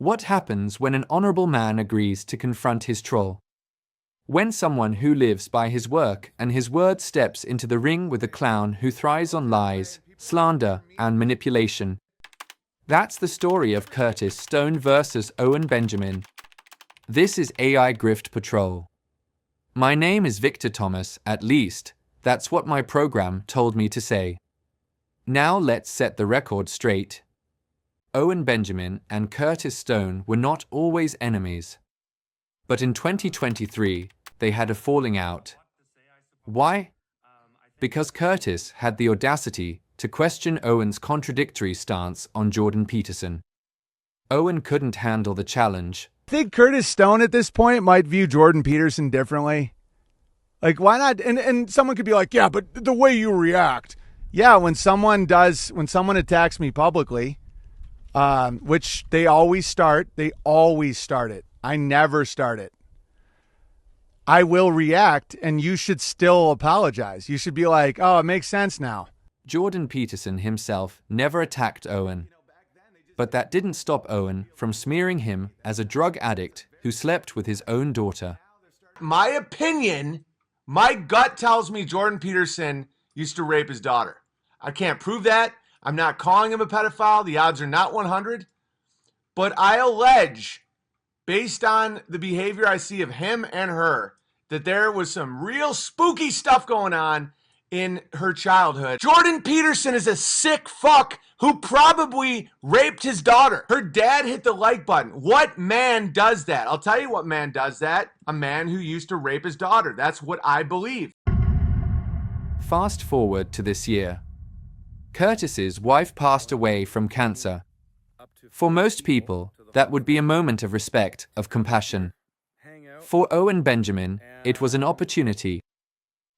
What happens when an honorable man agrees to confront his troll? When someone who lives by his work and his word steps into the ring with a clown who thrives on lies, slander, and manipulation. That's the story of Curtis Stone versus Owen Benjamin. This is AI Grift Patrol. My name is Victor Thomas, at least. That's what my program told me to say. Now let's set the record straight. Owen Benjamin and Curtis Stone were not always enemies. But in 2023, they had a falling out. Why? Because Curtis had the audacity to question Owen's contradictory stance on Jordan Peterson. Owen couldn't handle the challenge. I think Curtis Stone at this point might view Jordan Peterson differently. Like, why not? And someone could be like, yeah, but the way you react. Yeah, when someone attacks me publicly, which they always start it. I never start it. I will react, and you should still apologize. You should be like, oh, it makes sense now. Jordan Peterson himself never attacked Owen. But that didn't stop Owen from smearing him as a drug addict who slept with his own daughter. My opinion, my gut tells me Jordan Peterson used to rape his daughter. I can't prove that. I'm not calling him a pedophile. The odds are not 100. But I allege, based on the behavior I see of him and her, that there was some real spooky stuff going on in her childhood. Jordan Peterson is a sick fuck who probably raped his daughter. Her dad hit the like button. What man does that? I'll tell you what man does that. A man who used to rape his daughter. That's what I believe. Fast forward to this year. Curtis's wife passed away from cancer. For most people, that would be a moment of respect, of compassion. For Owen Benjamin, it was an opportunity.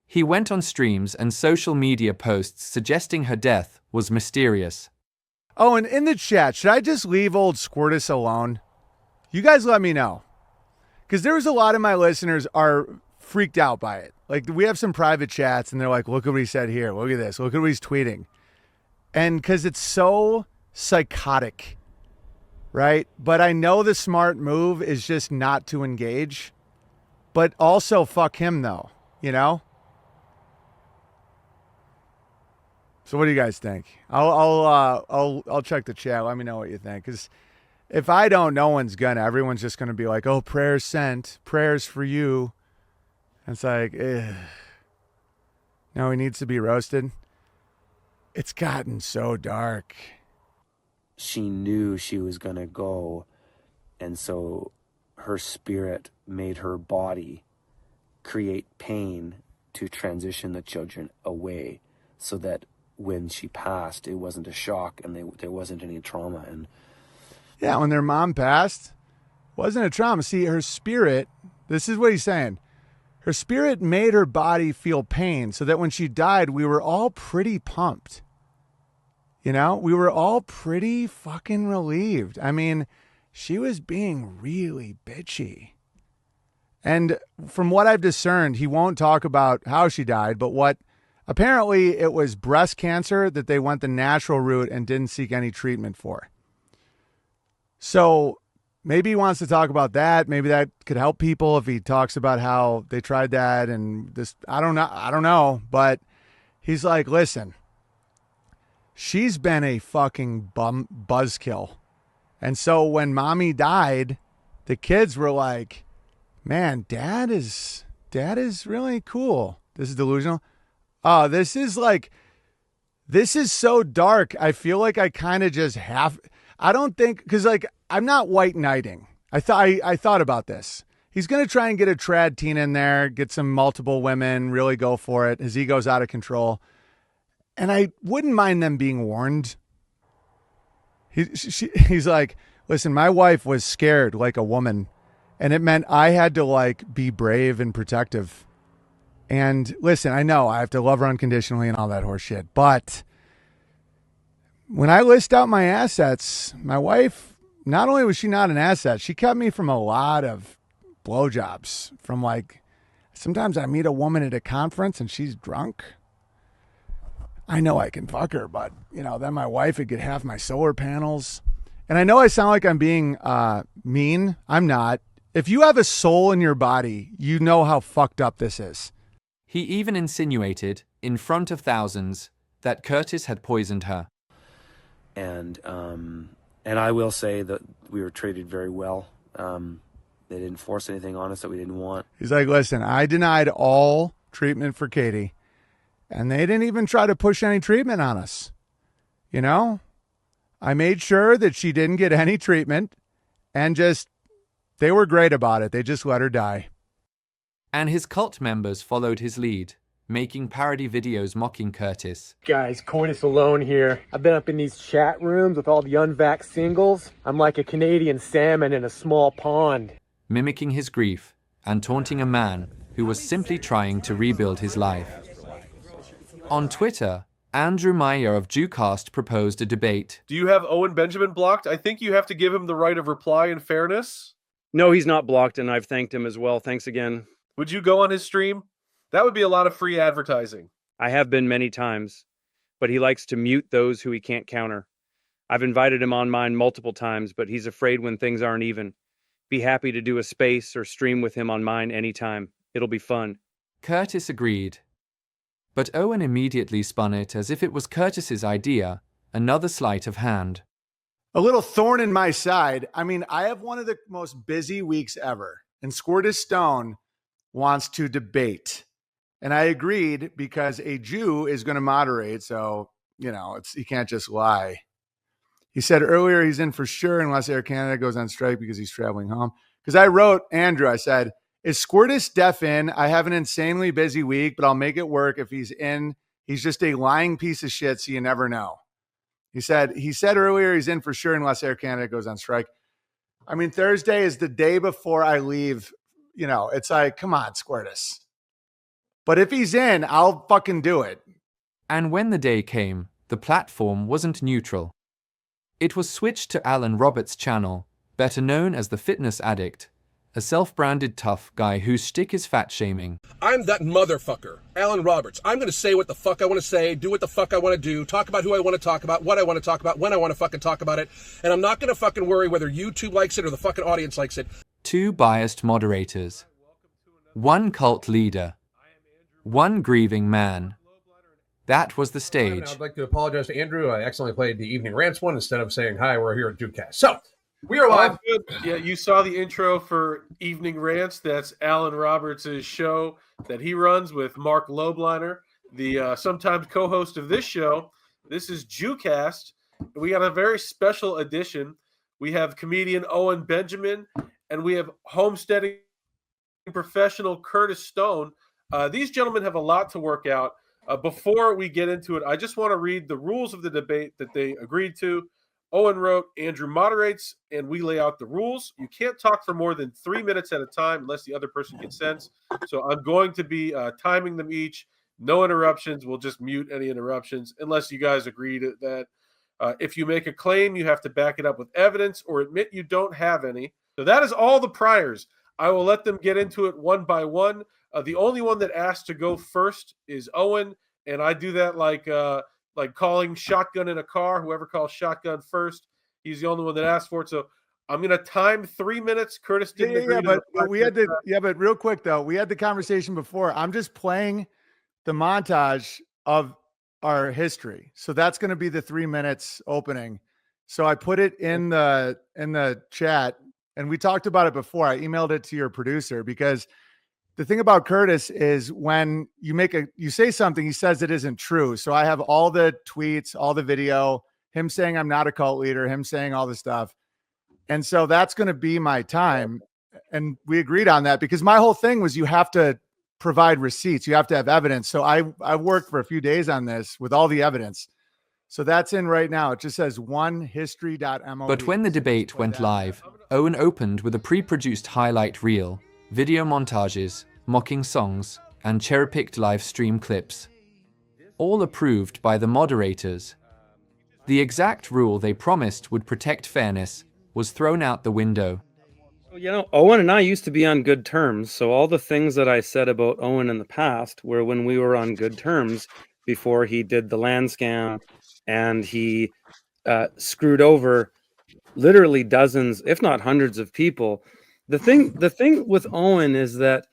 He went on streams and social media posts suggesting her death was mysterious. Oh, and in the chat, should I just leave old Squirtus alone? You guys let me know. Because there was a lot of my listeners are freaked out by it. Like, we have some private chats, and they're like, look at what he said here. Look at this. Look at what he's tweeting. And because it's so psychotic, right? But I know the smart move is just not to engage. But also fuck him, though, you know? So what do you guys think? I'll check the chat. Let me know what you think. Because if I don't, no one's gonna. Everyone's just gonna be like, "Oh, prayers sent, prayers for you." And it's like, no, he needs to be roasted. It's gotten so dark. She knew she was gonna go, and so her spirit made her body create pain to transition the children away, so that when she passed, it wasn't a shock and there wasn't any trauma. And yeah, when their mom passed, wasn't a trauma. See, her spirit, this is what he's saying. Her spirit made her body feel pain so that when she died, we were all pretty pumped. You know, we were all pretty fucking relieved. I mean, she was being really bitchy. And from what I've discerned, he won't talk about how she died, but apparently it was breast cancer that they went the natural route and didn't seek any treatment for. So maybe he wants to talk about that. Maybe that could help people if he talks about how they tried that and this. I don't know. But he's like, listen, she's been a fucking buzzkill. And so when mommy died, the kids were like, man, dad is really cool. This is delusional. Oh, this is so dark. I feel like I kind of just I don't think, because like, I'm not white knighting. I thought about this. He's going to try and get a trad teen in there, get some multiple women, really go for it. His ego's out of control. And I wouldn't mind them being warned. He's like, listen, my wife was scared like a woman, and it meant I had to like be brave and protective. And listen, I know I have to love her unconditionally and all that horse shit. But when I list out my assets, my wife, not only was she not an asset, she kept me from a lot of blowjobs. From like, sometimes I meet a woman at a conference and she's drunk. I know I can fuck her, but you know, then my wife would get half my solar panels. And I know I sound like I'm being mean. I'm not. If you have a soul in your body, you know how fucked up this is. He even insinuated, in front of thousands, that Curtis had poisoned her. And I will say that we were treated very well. They didn't force anything on us that we didn't want. He's like, listen, I denied all treatment for Katie, and they didn't even try to push any treatment on us. You know, I made sure that she didn't get any treatment, and they were great about it. They just let her die. And his cult members followed his lead, making parody videos mocking Curtis. Guys, Coitus alone here. I've been up in these chat rooms with all the unvaxxed singles. I'm like a Canadian salmon in a small pond. Mimicking his grief and taunting a man who was simply trying to rebuild his life. On Twitter, Andrew Meyer of Jewcast proposed a debate. Do you have Owen Benjamin blocked? I think you have to give him the right of reply in fairness. No, he's not blocked, and I've thanked him as well. Thanks again. Would you go on his stream? That would be a lot of free advertising. I have been many times, but he likes to mute those who he can't counter. I've invited him on mine multiple times, but he's afraid when things aren't even. Be happy to do a space or stream with him on mine anytime. It'll be fun. Curtis agreed. But Owen immediately spun it as if it was Curtis's idea, another sleight of hand. A little thorn in my side. I mean, I have one of the most busy weeks ever, and Squirtus Stone wants to debate. And I agreed because a Jew is going to moderate, so, he can't just lie. He said earlier he's in for sure unless Air Canada goes on strike because he's traveling home. Because I wrote, Andrew, I said, is Squirtus Def in? I have an insanely busy week, but I'll make it work if he's in. He's just a lying piece of shit, so you never know. He said earlier he's in for sure unless Air Canada goes on strike. I mean, Thursday is the day before I leave. It's like, come on, Squirtus. But if he's in, I'll fucking do it. And when the day came, the platform wasn't neutral. It was switched to Alan Roberts' channel, better known as the Fitness Addict, a self-branded tough guy whose shtick is fat-shaming. I'm that motherfucker, Alan Roberts. I'm going to say what the fuck I want to say, do what the fuck I want to do, talk about who I want to talk about, what I want to talk about, when I want to fucking talk about it, and I'm not going to fucking worry whether YouTube likes it or the fucking audience likes it. 2 biased moderators. 1 cult leader. 1 grieving man. That was the stage. I'd like to apologize to Andrew. I accidentally played the Evening Rants one instead of saying, hi, we're here at Dukecast. So, we are live. Yeah, you saw the intro for Evening Rants. That's Alan Roberts' show that he runs with Mark Lobliner, the sometimes co-host of this show. This is Jewcast. We got a very special edition. We have comedian Owen Benjamin, and we have homesteading professional Curtis Stone. These gentlemen have a lot to work out. Before we get into it, I just want to read the rules of the debate that they agreed to. Owen wrote, Andrew moderates, and we lay out the rules. You can't talk for more than 3 minutes at a time unless the other person consents. So I'm going to be timing them each. No interruptions. We'll just mute any interruptions unless you guys agree to that. If you make a claim, you have to back it up with evidence or admit you don't have any. So that is all the priors. I will let them get into it one by one. The only one that asked to go first is Owen, and I do that like calling shotgun in a car. Whoever calls shotgun first, he's the only one that asked for it. So I'm going to time 3 minutes. Curtis didn't agree. But real quick though, we had the conversation before. I'm just playing the montage of our history, so that's going to be the 3 minutes opening. So I put it in the chat, and we talked about it before. I emailed it to your producer because the thing about Curtis is when you say something, he says it isn't true. So I have all the tweets, all the video, him saying I'm not a cult leader, him saying all the stuff. And so that's going to be my time. And we agreed on that because my whole thing was you have to provide receipts. You have to have evidence. So I worked for a few days on this with all the evidence. So that's in right now. It just says onehistory.mo. But when the debate went live, Owen opened with a pre-produced highlight reel, video montages, mocking songs, and cherry-picked live stream clips. All approved by the moderators. The exact rule they promised would protect fairness was thrown out the window. Owen and I used to be on good terms, so all the things that I said about Owen in the past were when we were on good terms before he did the land scam and he screwed over literally dozens, if not hundreds of people. The thing with Owen is that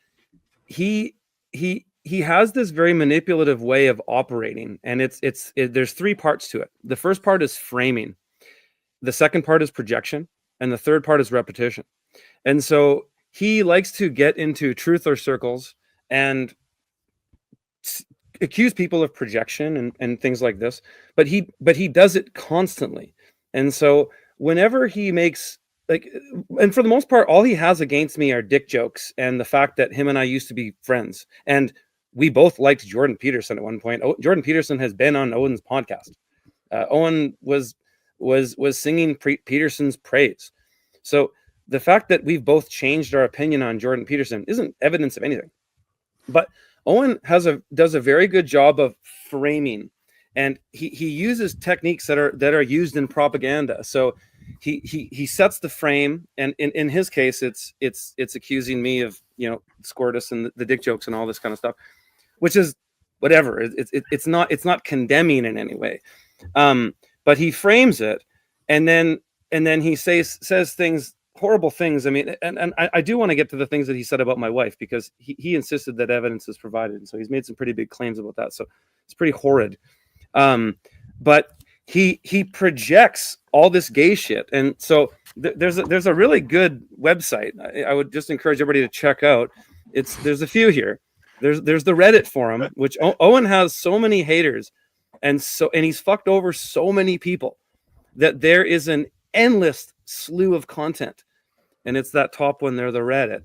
he has this very manipulative way of operating, and there's three parts to it. The first part is framing, the second part is projection, and the third part is repetition. And so he likes to get into truther circles and accuse people of projection and things like this, but he does it constantly. And so whenever he makes, like, and for the most part, all he has against me are dick jokes and the fact that him and I used to be friends, and we both liked Jordan Peterson at one point. Jordan Peterson has been on Owen's podcast. Owen was singing Peterson's praise. So the fact that we've both changed our opinion on Jordan Peterson isn't evidence of anything. But Owen does a very good job of framing, and he uses techniques that are used in propaganda. So he sets the frame, and in his case, it's accusing me of, you know, Squirtus and the dick jokes and all this kind of stuff, which is whatever. It's not condemning in any way, but he frames it, and then he says things, horrible things. I mean, and I do want to get to the things that he said about my wife, because he insisted that evidence is provided, and so he's made some pretty big claims about that. So it's pretty horrid. But he projects all this gay shit, and so there's a really good website I would just encourage everybody to check out. There's a few here. There's the Reddit forum, which Owen has so many haters, and he's fucked over so many people that there is an endless slew of content. And it's that top one there, the Reddit,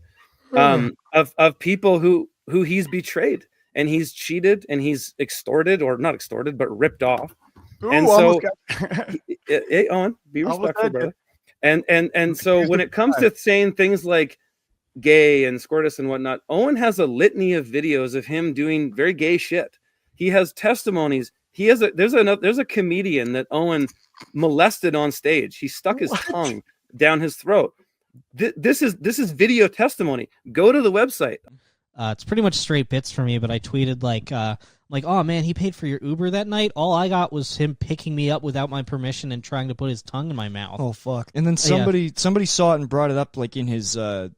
of people who he's betrayed, and he's cheated, and he's extorted, or not extorted, but ripped off. Ooh, and so, hey, Owen, be respectful, brother. And so when it comes to saying things like gay and Squirtus and whatnot, Owen has a litany of videos of him doing very gay shit. He has testimonies. There's a comedian that Owen molested on stage. He stuck his tongue down his throat. This is video testimony. Go to the website. It's pretty much straight bits for me, but I tweeted like, oh man, he paid for your Uber that night. All I got was him picking me up without my permission and trying to put his tongue in my mouth. Oh fuck! And then somebody saw it and brought it up like in his on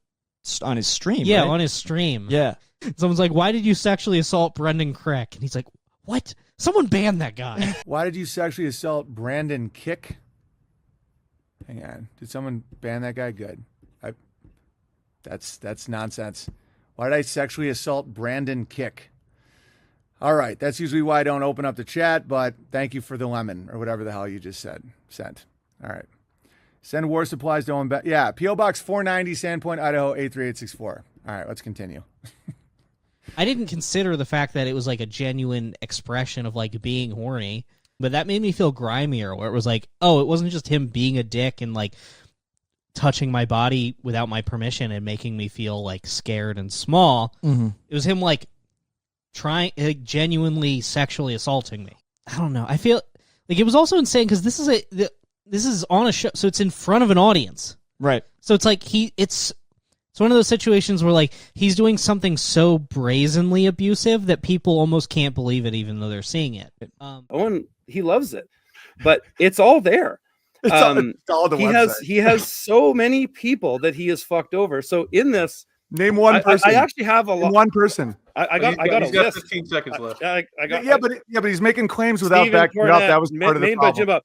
his stream. Yeah, right? on his stream. Yeah. Someone's like, "Why did you sexually assault Brendan Craig?" And he's like, "What? Someone banned that guy." Why did you sexually assault Brandon Kick? Hang on. Did someone ban that guy? Good. That's nonsense. Why did I sexually assault Brandon Kick? All right. That's usually why I don't open up the chat, but thank you for the lemon or whatever the hell you just said. Sent. All right. Send war supplies to Owen yeah, P.O. Box 490, Sandpoint, Idaho, 83864. All right, let's continue. I didn't consider the fact that it was like a genuine expression of like being horny, but that made me feel grimier, where it was like, oh, it wasn't just him being a dick and like touching my body without my permission and making me feel like scared and small. Mm-hmm. It was him like genuinely sexually assaulting me. I don't know. I feel like it was also insane because this is on a show, so it's in front of an audience, right? So it's like it's one of those situations where like he's doing something so brazenly abusive that people almost can't believe it, even though they're seeing it. Owen, he loves it, but it's all there. It's all the website. He has so many people that he has fucked over. So in this, name one person. I actually have a lot. One person. I got a list. 15 seconds left. But he's making claims without backing it up. That was part of the problem.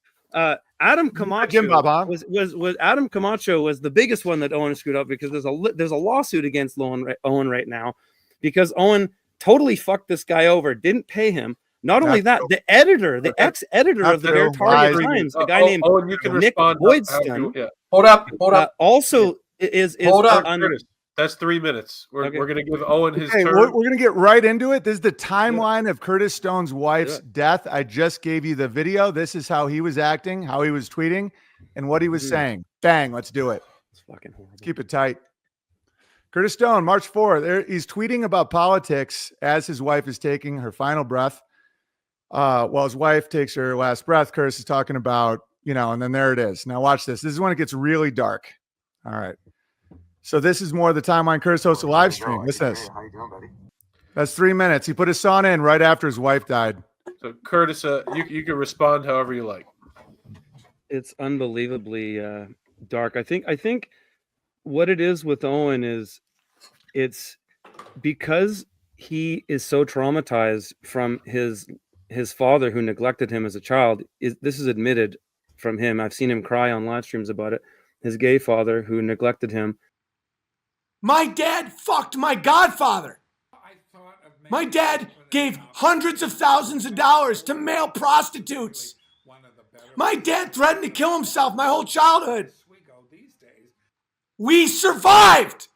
Adam Camacho was Adam Camacho was the biggest one that Owen screwed up, because there's a lawsuit against Owen right now because Owen totally fucked this guy over, didn't pay him. Not only that, the ex-editor of the Beartaria Times, a guy named Owen, you can Nick respond. Boydston, Hold up. also is Hold up. That's 3 minutes. We're going to give Owen his turn. turn. We're going to get right into it. This is the timeline of Curtis Stone's wife's death. I just gave you the video. This is how he was acting, how he was tweeting, and what he was saying. Bang, let's do it. It's fucking horrible. Let's keep it tight. Curtis Stone, March 4th. He's tweeting about politics as his wife is taking her final breath. While his wife takes her last breath, Curtis is talking about, and then there it is. Now watch this. This is when it gets really dark. All right. So this is more of the timeline. Curtis hosts a live stream. What's this? How you doing, buddy? That's 3 minutes. He put his sauna in right after his wife died. So Curtis, you can respond however you like. It's unbelievably dark. I think what it is with Owen is it's because he is so traumatized from his father who neglected him as a child. This is admitted from him. I've seen him cry on live streams about it. His gay father who neglected him. My dad fucked my godfather. My dad gave hundreds of thousands of dollars to male prostitutes. My dad threatened to kill himself my whole childhood. We survived.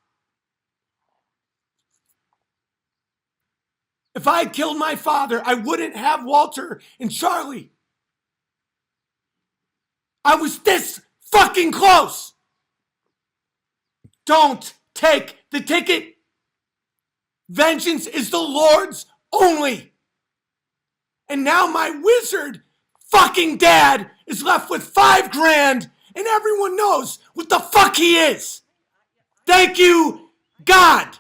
If I had killed my father, I wouldn't have Walter and Charlie. I was this fucking close. Don't take the ticket. Vengeance is the Lord's only. And now my wizard fucking dad is left with $5 grand and everyone knows what the fuck he is. Thank you, God.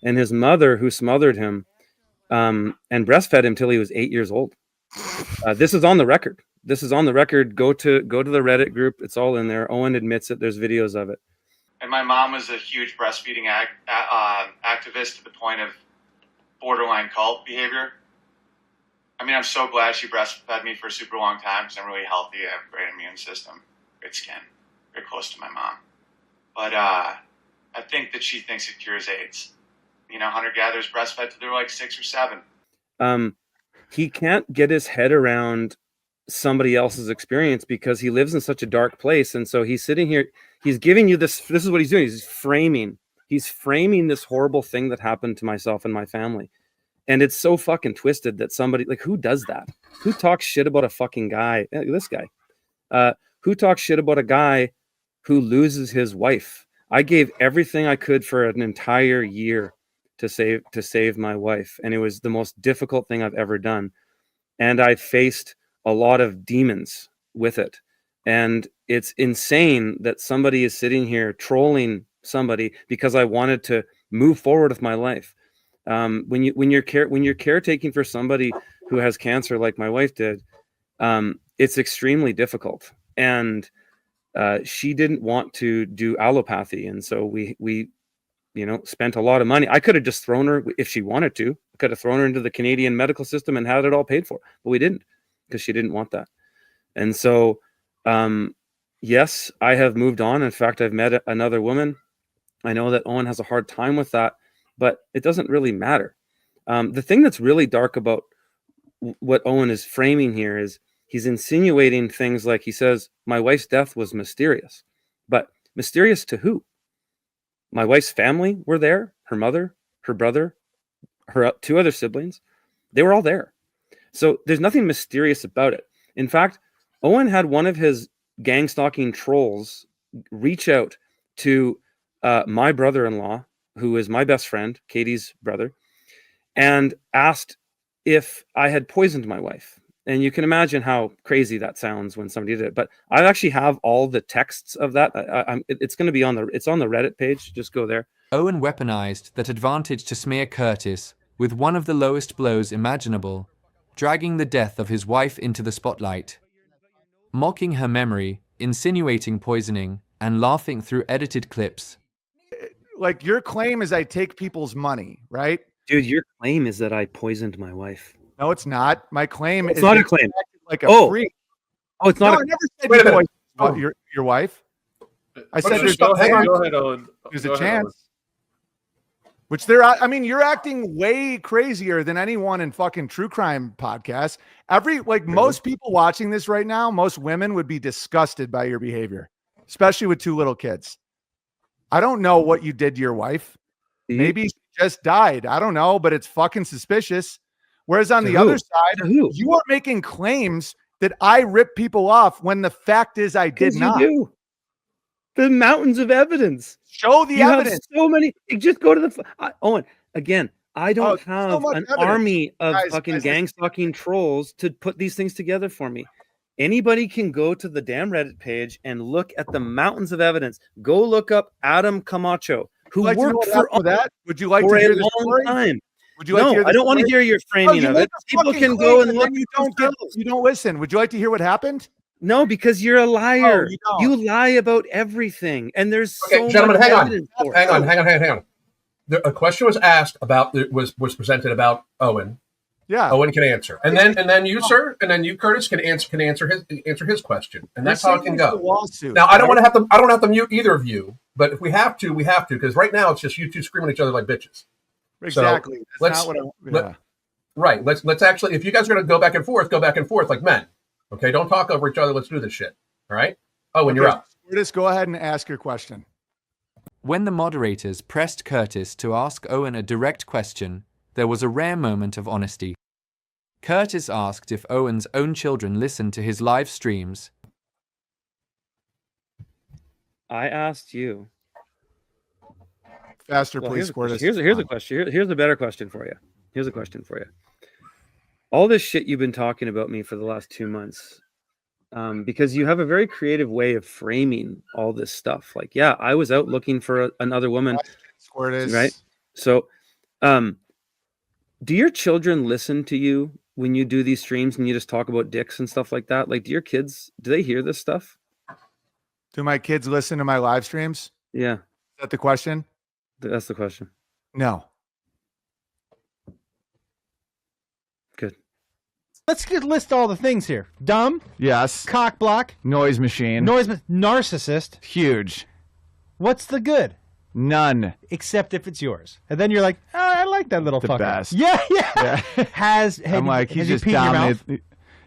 And his mother who smothered him and breastfed him till he was 8 years old. This is on the record. Go to the Reddit group. It's all in there. Owen admits it. There's videos of it. And my mom was a huge breastfeeding activist to the point of borderline cult behavior. I mean, I'm so glad she breastfed me for a super long time because I'm really healthy. I have a great immune system, great skin, very close to my mom. But I think that she thinks it cures AIDS. You know, hunter-gatherers breastfed till they were like 6 or 7. He can't get his head around somebody else's experience because he lives in such a dark place. And so he's sitting here, he's giving you this is what he's doing. He's framing this horrible thing that happened to myself and my family. And it's so fucking twisted that somebody, like, who does that? Who talks shit about a fucking guy? This guy. Who talks shit about a guy who loses his wife? I gave everything I could for an entire year to save my wife. And it was the most difficult thing I've ever done. And I faced a lot of demons with it. And it's insane that somebody is sitting here trolling somebody because I wanted to move forward with my life. When you're caretaking for somebody who has cancer like my wife did, it's extremely difficult. And she didn't want to do allopathy, and so we spent a lot of money. I could have just thrown her, if she wanted to. I could have thrown her into the Canadian medical system and had it all paid for, but we didn't because she didn't want that. And so, yes, I have moved on. In fact, I've met another woman. I know that Owen has a hard time with that, but it doesn't really matter. The thing that's really dark about what Owen is framing here is he's insinuating things like, he says, my wife's death was mysterious. But mysterious to who? My wife's family were there. Her mother, her brother, her 2 other siblings. They were all there. So there's nothing mysterious about it. In fact, Owen had one of his gang stalking trolls reach out to my brother-in-law, who is my best friend, Katie's brother, and asked if I had poisoned my wife. And you can imagine how crazy that sounds when somebody did it. But I actually have all the texts of that. It's going to be on the Reddit page. Just go there. Owen weaponized that advantage to smear Curtis with one of the lowest blows imaginable, dragging the death of his wife into the spotlight, mocking her memory, insinuating poisoning, and laughing through edited clips. Like, your claim is I take people's money, right? Dude, your claim is that I poisoned my wife. No, it's not. My claim it's is not a claim. Like a freak. Oh, it's not. No, I never said you poisoned your wife. I said there's go ahead, Owen. There's a chance. Which you're acting way crazier than anyone in fucking true crime podcasts. Most people watching this right now, most women would be disgusted by your behavior, especially with 2 little kids. I don't know what you did to your wife. Maybe she just died. I don't know, but it's fucking suspicious. Whereas on the other side, you are making claims that I rip people off when the fact is I did not. You do. The mountains of evidence. Show the evidence. Have so many. Just go to the Owen again. I don't have an army of fucking gang stalking trolls to put these things together for me. Anybody can go to the damn Reddit page and look at the mountains of evidence. Go look up Adam Camacho, who worked for that. Would you like to hear the story? Time. Would you like to hear I don't want to hear your framing of it. People can go and look. You don't listen. Would you like to hear what happened? No, because you're a liar. you don't. You lie about everything, and there's so gentlemen, much hang on. evidence for it. Hang on. A question was asked about was presented about Owen. Yeah. Owen can answer, and then you, sir, and then you, Curtis, can answer his question, and that's how it can go. Lawsuit, now, I don't want to have to mute either of you, but if we have to, because right now it's just you two screaming at each other like bitches. Exactly. So that's not what right. Let's actually, if you guys are going to go back and forth like men. Okay, don't talk over each other. Let's do this shit. All right. Owen, you're up. Curtis, go ahead and ask your question. When the moderators pressed Curtis to ask Owen a direct question, there was a rare moment of honesty. Curtis asked if Owen's own children listened to his live streams. I asked you. Faster, please, Curtis. Here's a question. Here's a better question for you. Here's a question for you. All this shit you've been talking about me for the last 2 months, because you have a very creative way of framing all this stuff. Like, yeah, I was out looking for another woman, right? So, do your children listen to you when you do these streams and you just talk about dicks and stuff like that? Like, do your kids, do they hear this stuff? Do my kids listen to my live streams? Yeah. Is that the question? That's the question. No. Good. Let's list all the things here. Dumb. Yes. Cock block. Noise machine. Narcissist. Huge. What's the good? None. Except if it's yours. And then you're like, oh, I like that little fucker. Best. Yeah. I'm like, he's just dominated.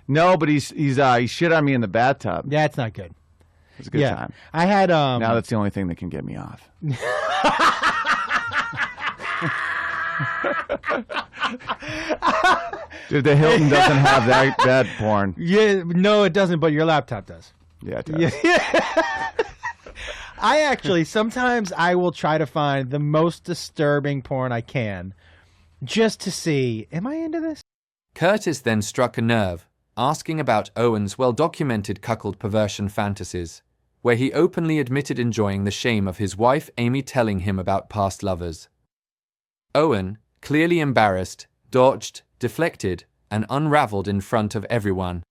No, but he shit on me in the bathtub. Yeah, it's not good. It's a good time. I had now that's the only thing that can get me off. Dude, the Hilton doesn't have that porn. Yeah, no, it doesn't, but your laptop does. Yeah, it does. Yeah. I actually, sometimes I will try to find the most disturbing porn I can just to see, am I into this? Curtis then struck a nerve, asking about Owen's well-documented cuckold perversion fantasies, where he openly admitted enjoying the shame of his wife Amy telling him about past lovers. Owen, clearly embarrassed, dodged, deflected, and unraveled in front of everyone.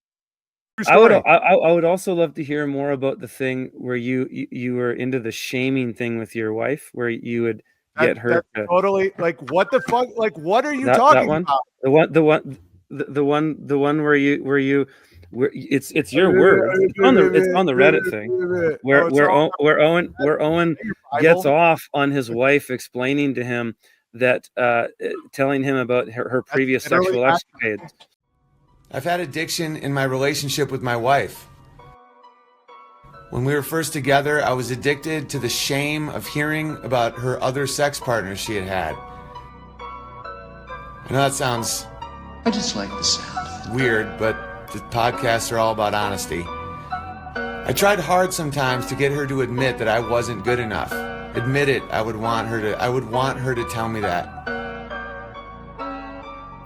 I would also love to hear more about the thing where you were into the shaming thing with your wife, where you would get her to, totally like what the fuck, like what are you talking about? The one where it's your word. It's on the Reddit thing where Owen gets off on his wife explaining to him that telling him about her previous sexual escapades. I've had addiction in my relationship with my wife. When we were first together, I was addicted to the shame of hearing about her other sex partners she had had. I know that sounds... I just like the sound. Weird, but the podcasts are all about honesty. I tried hard sometimes to get her to admit that I wasn't good enough. Admit it, I would want her to tell me that.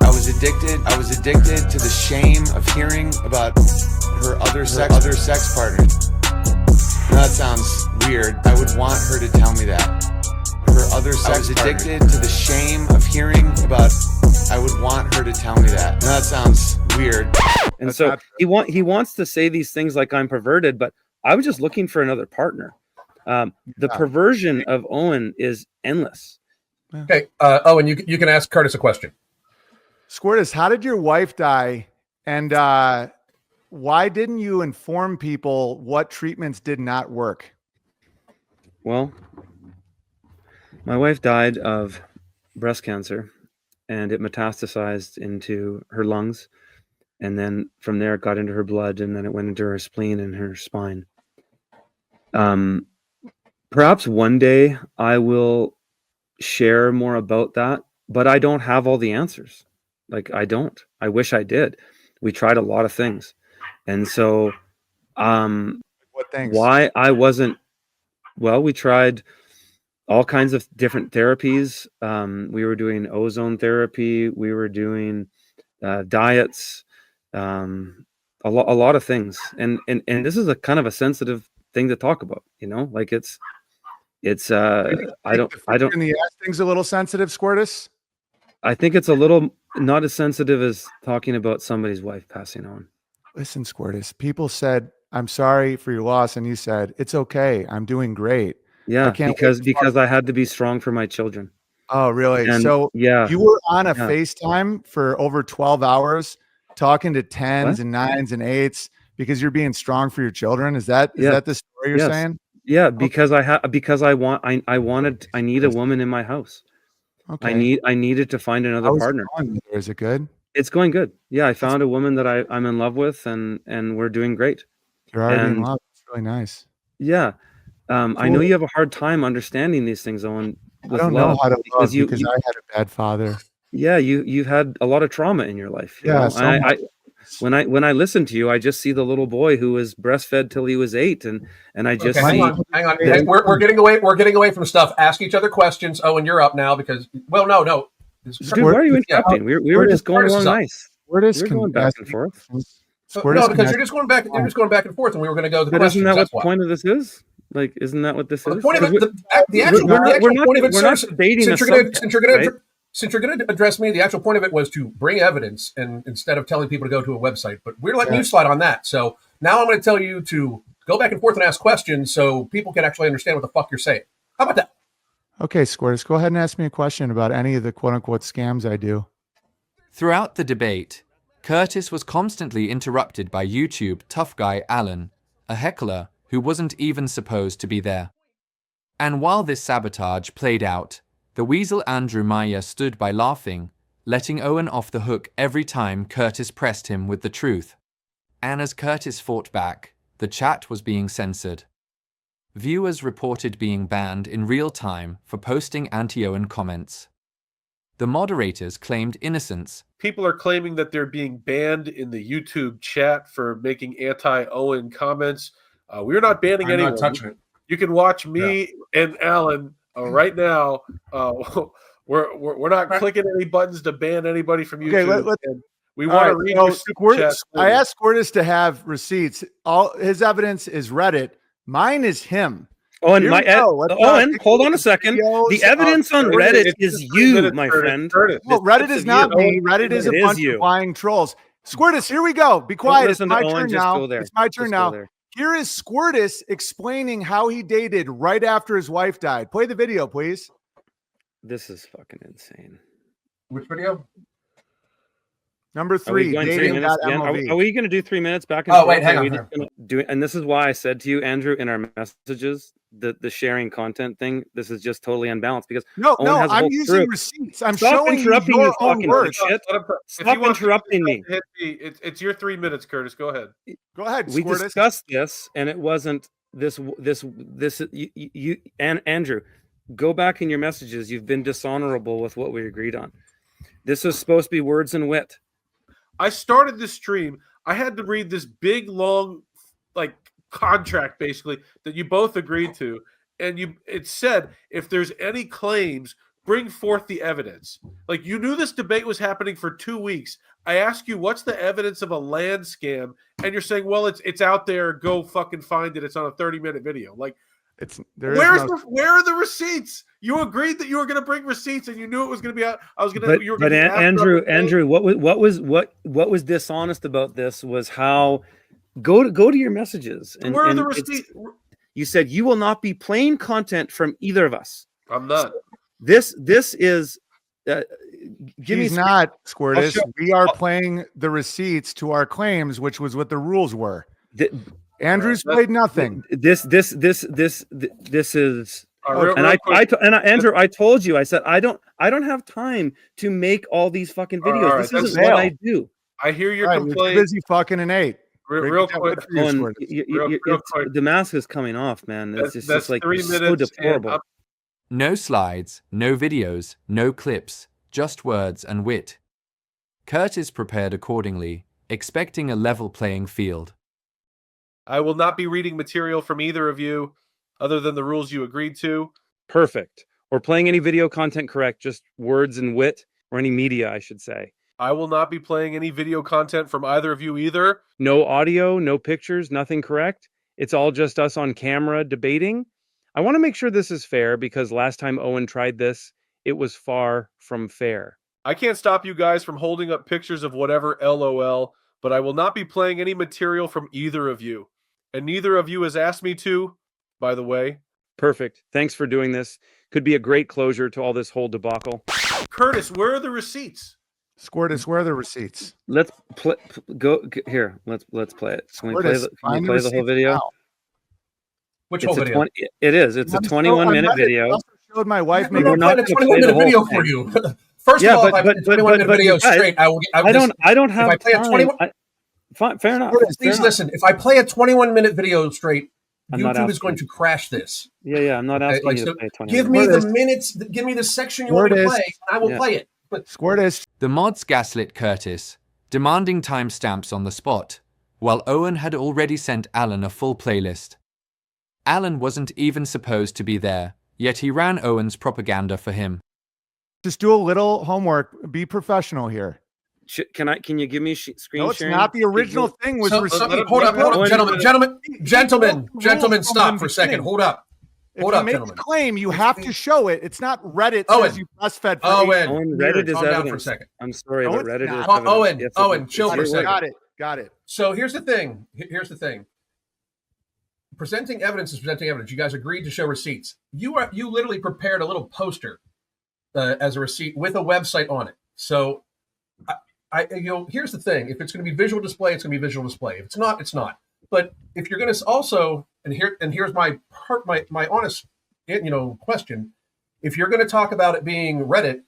I was addicted to the shame of hearing about her other sex partners. Now that sounds weird. I would want her to tell me that. I was addicted to the shame of hearing about. I would want her to tell me that. Now that sounds weird. And that's so he wants to say these things like I'm perverted, but I was just looking for another partner. The perversion of Owen is endless. Okay, Owen, you can ask Curtis a question. Squirtus, how did your wife die? And why didn't you inform people what treatments did not work? Well, my wife died of breast cancer, and it metastasized into her lungs. And then from there, it got into her blood, and then it went into her spleen and her spine. Perhaps one day I will share more about that, but I don't have all the answers. Like, I don't. I wish I did. We tried a lot of things. And so what things? Why I wasn't, well, we tried all kinds of different therapies. We were doing ozone therapy. We were doing diets, a lot of things. And this is a kind of a sensitive thing to talk about, you know, like it's I don't. And the ass thing's a little sensitive, Squirtus. I think it's a little not as sensitive as talking about somebody's wife passing on. Listen, Squirtus, people said I'm sorry for your loss. And you said, it's okay. I'm doing great. Yeah, I can't because I had to be strong for my children. Oh, really? And So yeah, you were on a yeah. FaceTime for over 12 hours talking to 10s What? and 9s and 8s because you're being strong for your children. Is that Yeah. the story you're Yes. saying? Yeah, because I need a woman in my house. Okay. I needed to find another How is it partner. going? Is it good? It's going good. Yeah, I found a woman that I'm in love with, and we're doing great. You're already in And love. It's really nice. yeah, I know you have a hard time understanding these things, Owen, I with don't know love how to love because you because I had a bad father. yeah, you've had a lot of trauma in your life. You know? So much. When I listen to you, I just see the little boy who was breastfed till he was 8, and I just hang see. on. Hey, we're getting away from stuff. Ask each other questions. Owen, you're up now because no. Dude, why are you interrupting? We were just going along nice. We're going back and forth. No, because you're just going back. You're just going back and forth, and we were going to go to the But questions. isn't that what That's the why. point of this is? Like, isn't that what this is? The point of it, the actual point of it, sir, since you're going to address me, the actual point of it was to bring evidence, and instead of telling people to go to a website. But we're letting you slide on that. So now I'm going to tell you to go back and forth and ask questions so people can actually understand what the fuck you're saying. How about that? Okay, Squirtus, go ahead and ask me a question about any of the quote-unquote scams I do. Throughout the debate, Curtis was constantly interrupted by YouTube tough guy Alan, a heckler who wasn't even supposed to be there. And while this sabotage played out, the weasel Andrew Maya stood by laughing, letting Owen off the hook every time Curtis pressed him with the truth. And as Curtis fought back, the chat was being censored. Viewers reported being banned in real time for posting anti-Owen comments. The moderators claimed innocence. People are claiming that they're being banned in the YouTube chat for making anti-Owen comments. We're not banning anyone. I'm not touching it. You can watch me and Alan right now. We're not clicking any buttons to ban anybody from YouTube. Okay, we want to read your super chat. I asked Squirtus to have receipts. All his evidence is Reddit. Mine is him. Owen, hold on a second. The evidence on Reddit is you, my friend. Well, Reddit is not me. Reddit is a bunch of lying trolls. Squirtus, here we go. Be quiet. It's my turn now. It's my turn now. Here is Squirtus explaining how he dated right after his wife died. Play the video, please. This is fucking insane. Which video? Number 3. Are we going to do 3 minutes back and forth? Oh, wait, hang on. And this is why I said to you, Andrew, in our messages, the sharing content thing, this is just totally unbalanced because I'm using receipts. I'm showing you your own words. Stop interrupting me. It's your 3 minutes, Curtis. Go ahead. Go ahead. We discussed this, and it wasn't this. You and Andrew, go back in your messages. You've been dishonorable with what we agreed on. This was supposed to be words and wit. I started this stream. I had to read this big, long, contract basically that you both agreed to, and it said if there's any claims, bring forth the evidence. Like, you knew this debate was happening for 2 weeks. I ask you, what's the evidence of a land scam? And you're saying, well, it's out there. Go fucking find it. It's on a 30-minute video. Like, where are the receipts? You agreed that you were going to bring receipts, and you knew it was going to be out. But Andrew, what was dishonest about this was how go to your messages. And where are the receipts? You said you will not be playing content from either of us. I'm not. This is. He's not, Squirtus. We are playing the receipts to our claims, which was what the rules were. Andrew's played nothing. This is. Andrew, I told you. I said I don't have time to make all these fucking videos. This isn't what I do. I hear your complaint. You're busy fucking an 8. Real quick, the mask is coming off, man. It's just like 3 so minutes. deplorable. No slides, no videos, no clips, just words and wit. Curtis prepared accordingly, expecting a level playing field. I will not be reading material from either of you, other than the rules you agreed to. Perfect. Or playing any video content correct, just words and wit, or any media, I should say. I will not be playing any video content from either of you either. No audio, no pictures, nothing correct. It's all just us on camera debating. I want to make sure this is fair because last time Owen tried this, it was far from fair. I can't stop you guys from holding up pictures of whatever LOL, but I will not be playing any material from either of you. And neither of you has asked me to, by the way. Perfect. Thanks for doing this. Could be a great closure to all this whole debacle. Curtis, where are the receipts? Squirtus, where are the receipts? Let's go here. Let's play it. Can we play the whole video? Now. Which It's whole video? It is. It's a 21-minute video. I also showed my wife I'm not playing a 21-minute video for you. First of all, if I play a 21-minute video straight, I don't have if I play a 21. Fine, fair enough. Please listen. If I play a 21-minute video straight, I'm not YouTube is asking going to crash this. Yeah, I'm not asking Like, you so to play 20 give me the minutes. Give me the section you want me to play, and I will play it. Squirtus. The mods gaslit Curtis, demanding timestamps on the spot, while Owen had already sent Alan a full playlist. Alan wasn't even supposed to be there, yet he ran Owen's propaganda for him. Just do a little homework. Be professional here. Can you give me screen No, it's sharing? not. The original thing was received. Hold up, gentlemen, stop for a second. Hold up. If you make a claim, you have to show it. It's not Reddit says you breastfed for Owen, Reddit is calm down evidence. for a second. I'm sorry, but Reddit is evidence. Owen, chill for a second. Got it. So here's the thing. Presenting evidence is presenting evidence. You guys agreed to show receipts. You literally prepared a little poster as a receipt with a website on it. So here's the thing. If it's going to be visual display, it's going to be visual display. If it's not, it's not. But if you're going to also, here's my honest, question. If you're going to talk about it being Reddit,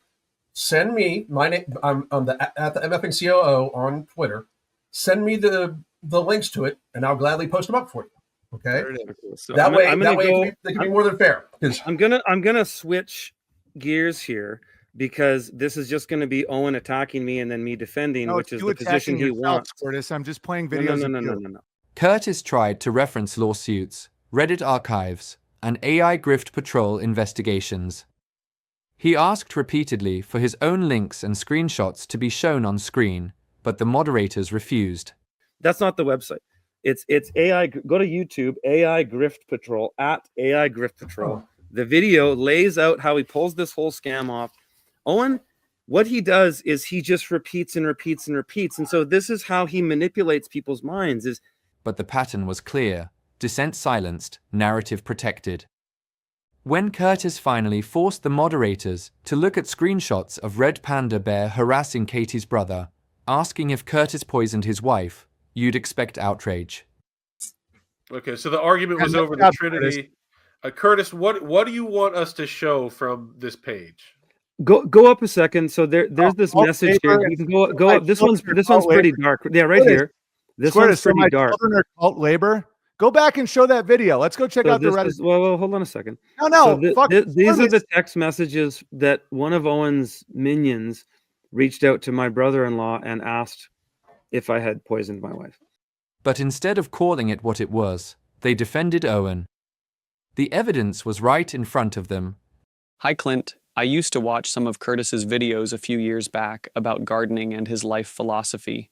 send me my name. I'm at the MFing COO on Twitter. Send me the links to it, and I'll gladly post them up for you. Okay. So that way they can be more than fair. I'm gonna switch gears here, because this is just going to be Owen attacking me and then me defending, which is the position he wants. Curtis, I'm just playing videos. No. Curtis tried to reference lawsuits, Reddit archives, and AI Grift Patrol investigations. He asked repeatedly for his own links and screenshots to be shown on screen, but the moderators refused. That's not the website. It's AI. Go to YouTube, AI Grift Patrol, at AI Grift Patrol. The video lays out how he pulls this whole scam off. Owen, what he does is he just repeats and repeats and repeats. And so this is how he manipulates people's minds. But the pattern was clear. Dissent silenced, narrative protected. When Curtis finally forced the moderators to look at screenshots of Red Panda Bear harassing Katie's brother, asking if Curtis poisoned his wife, you'd expect outrage. Okay, so the argument was over the Trinity. Curtis, what do you want us to show from this page? Go up a second. So there's this message here. You can go up. This one's pretty dark. Yeah, right here. This one's pretty dark. Children are cult labor. Go back and show that video. Let's go check out the Reddit. Well, hold on a second. No. These are the text messages that one of Owen's minions reached out to my brother-in-law and asked if I had poisoned my wife. But instead of calling it what it was, they defended Owen. The evidence was right in front of them. Hi, Clint. I used to watch some of Curtis's videos a few years back about gardening and his life philosophy.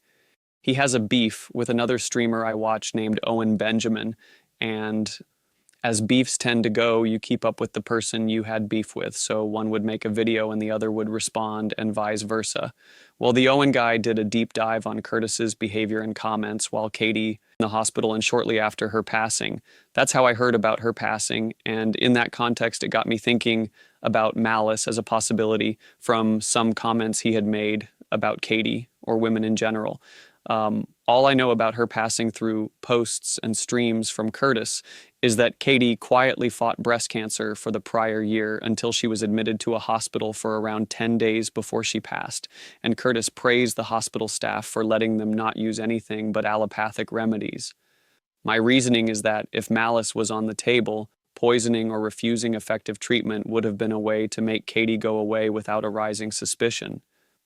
He has a beef with another streamer I watch named Owen Benjamin, and as beefs tend to go, you keep up with the person you had beef with, so one would make a video and the other would respond, and vice versa. Well, the Owen guy did a deep dive on Curtis's behavior and comments while Katie in the hospital and shortly after her passing. That's how I heard about her passing, and in that context, it got me thinking about malice as a possibility from some comments he had made about Katie or women in general. All I know about her passing through posts and streams from Curtis is that Katie quietly fought breast cancer for the prior year until she was admitted to a hospital for around 10 days before she passed, and Curtis praised the hospital staff for letting them not use anything but allopathic remedies. My reasoning is that if malice was on the table, poisoning or refusing effective treatment would have been a way to make Katie go away without arising suspicion.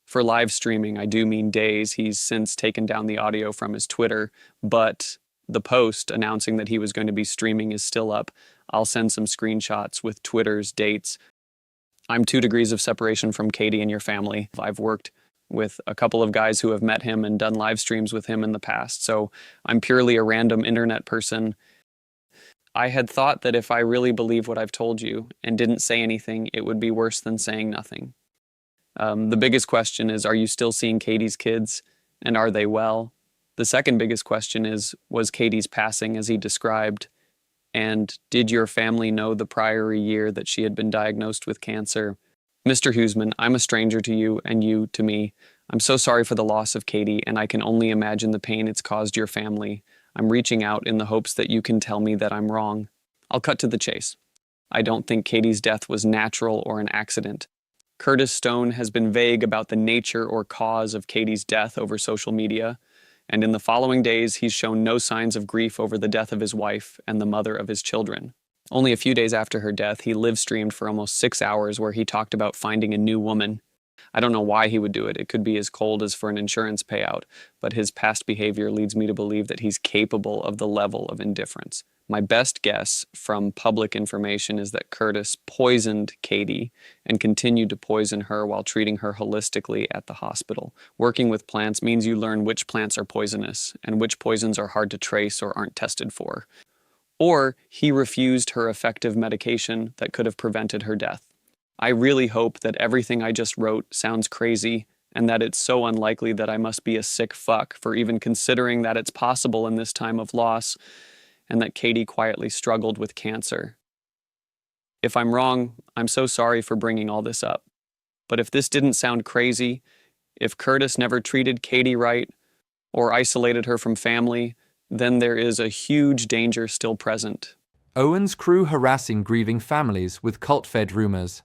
For live streaming, I do mean days. He's since taken down the audio from his Twitter, but the post announcing that he was going to be streaming is still up. I'll send some screenshots with Twitter's dates. I'm 2 degrees of separation from Katie and your family. I've worked with a couple of guys who have met him and done live streams with him in the past, so I'm purely a random internet person. I had thought that if I really believe what I've told you and didn't say anything, it would be worse than saying nothing. The biggest question is, are you still seeing Katie's kids, and are they well? The second biggest question is, was Katie's passing as he described? And did your family know the prior year that she had been diagnosed with cancer? Mr. Huseman, I'm a stranger to you and you to me. I'm so sorry for the loss of Katie, and I can only imagine the pain it's caused your family. I'm reaching out in the hopes that you can tell me that I'm wrong. I'll cut to the chase. I don't think Katie's death was natural or an accident. Curtis Stone has been vague about the nature or cause of Katie's death over social media, and in the following days, he's shown no signs of grief over the death of his wife and the mother of his children. Only a few days after her death, he live-streamed for almost 6 hours where he talked about finding a new woman. I don't know why he would do it. It could be as cold as for an insurance payout, but his past behavior leads me to believe that he's capable of the level of indifference. My best guess from public information is that Curtis poisoned Katie and continued to poison her while treating her holistically at the hospital. Working with plants means you learn which plants are poisonous and which poisons are hard to trace or aren't tested for. Or he refused her effective medication that could have prevented her death. I really hope that everything I just wrote sounds crazy and that it's so unlikely that I must be a sick fuck for even considering that it's possible in this time of loss, and that Katie quietly struggled with cancer. If I'm wrong, I'm so sorry for bringing all this up. But if this didn't sound crazy, if Curtis never treated Katie right or isolated her from family, then there is a huge danger still present. Owen's crew harassing grieving families with cult-fed rumors.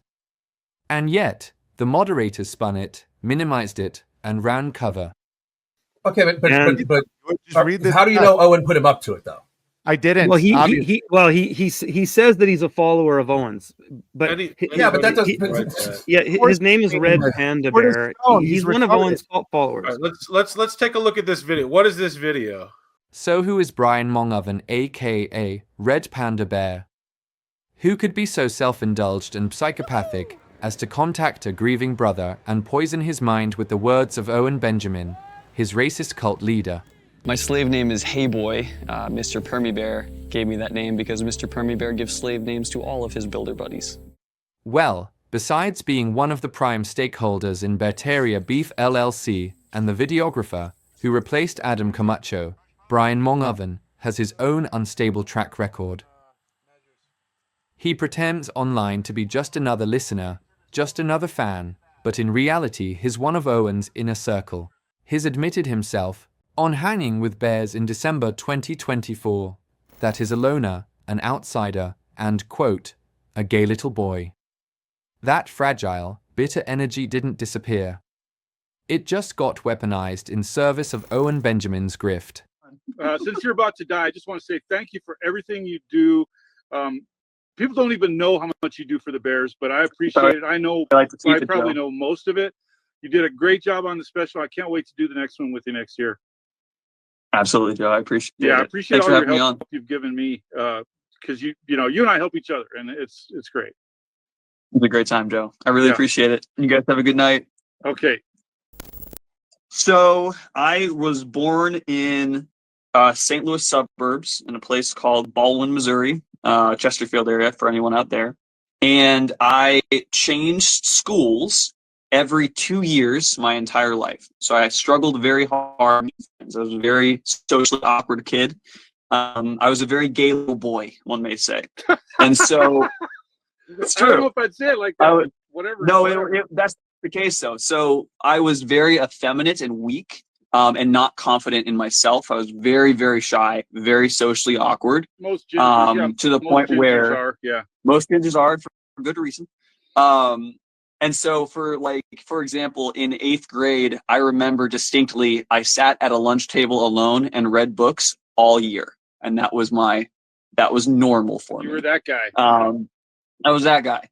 And yet, the moderators spun it, minimized it, and ran cover. Okay, but just read this. How do you know Owen put him up to it, though? I didn't. Well, he says that he's a follower of Owen's, but but that doesn't. His name is Red Panda Bear. He's one of Owen's followers. Right, let's take a look at this video. What is this video? So who is Brian Mongoven, aka Red Panda Bear? Who could be so self-indulged and psychopathic as to contact a grieving brother and poison his mind with the words of Owen Benjamin, his racist cult leader? My slave name is Hey Boy. Mr. Permy Bear gave me that name because Mr. Permy Bear gives slave names to all of his builder buddies. Well, besides being one of the prime stakeholders in Beartaria Beef LLC and the videographer who replaced Adam Camacho, Brian Mongoven has his own unstable track record. He pretends online to be just another listener, just another fan, but in reality he's one of Owen's inner circle. He's admitted himself on Hanging with Bears in December 2024 that he's a loner, an outsider, and, quote, a gay little boy. That fragile, bitter energy didn't disappear. It just got weaponized in service of Owen Benjamin's grift. Since you're about to die, I just want to say thank you for everything you do. People don't even know how much you do for the Bears, but I appreciate it. I know, I probably know most of it. You did a great job on the special. I can't wait to do the next one with you next year. Absolutely, Joe. I appreciate it. Yeah, I appreciate Thanks all for your having help you've given me, because you and I help each other, and it's great. It's a great time, Joe. I really appreciate it. You guys have a good night. Okay. So I was born in St. Louis suburbs in a place called Baldwin, Missouri, Chesterfield area for anyone out there. And I changed schools every 2 years my entire life. So I struggled very hard. I was a very socially awkward kid. I was a very gay little boy, one may say. And so it's true. I don't know if I'd say it like that. Whatever. No, that's the case though. So I was very effeminate and weak. And not confident in myself. I was very, very shy, very socially awkward. Most gingers, to the point where most gingers are for good reason. And so for example, in 8th grade, I remember distinctly, I sat at a lunch table alone and read books all year. And that was normal for me. You were that guy. I was that guy.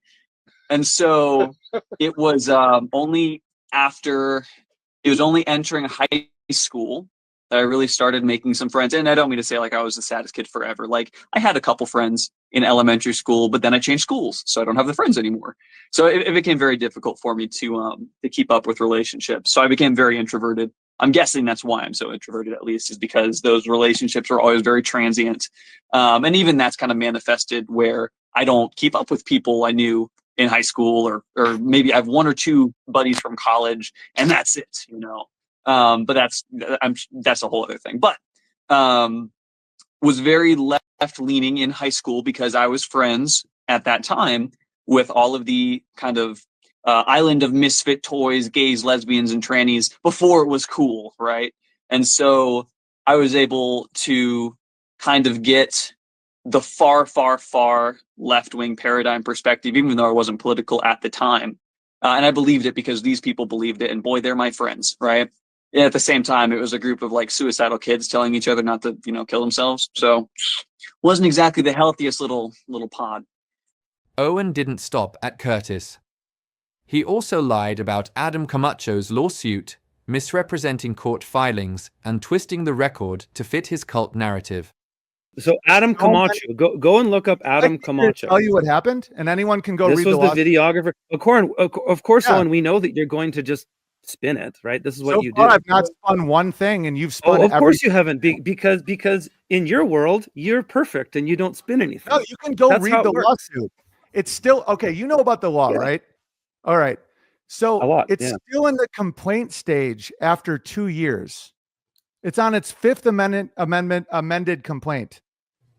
And so it was only entering high school that I really started making some friends. And I don't mean to say like I was the saddest kid forever. Like I had a couple friends in elementary school, but then I changed schools, so I don't have the friends anymore. So it became very difficult for me to keep up with relationships. So I became very introverted. I'm guessing that's why I'm so introverted, at least, is because those relationships were always very transient. And even that's kind of manifested where I don't keep up with people I knew in high school, or maybe I have 1 or 2 buddies from college, and that's it, But that's a whole other thing. But was very left leaning in high school because I was friends at that time with all of the kind of island of misfit toys, gays, lesbians, and trannies before it was cool, right? And so I was able to kind of get the far, far, far left-wing paradigm perspective, even though I wasn't political at the time. And I believed it because these people believed it, and boy, they're my friends, right? And at the same time, it was a group of like suicidal kids telling each other not to, kill themselves. So wasn't exactly the healthiest little pod. Owen didn't stop at Curtis. He also lied about Adam Camacho's lawsuit, misrepresenting court filings, and twisting the record to fit his cult narrative. So Adam Camacho, go and look up Adam Camacho. Tell you what happened, and anyone can go this read was the the videographer. Of course, Yeah. Owen, we know that you're going to just spin it, right? This is what So you far, do. I've not spun one thing, and you've spun. Of course you haven't, because in your world you're perfect and you don't spin anything. No, you can go That's read how it the works. lawsuit. It's still okay. You know about the law, Yeah. right? All right. So it's yeah. still in the complaint stage after 2 years. It's on its fifth amended complaint.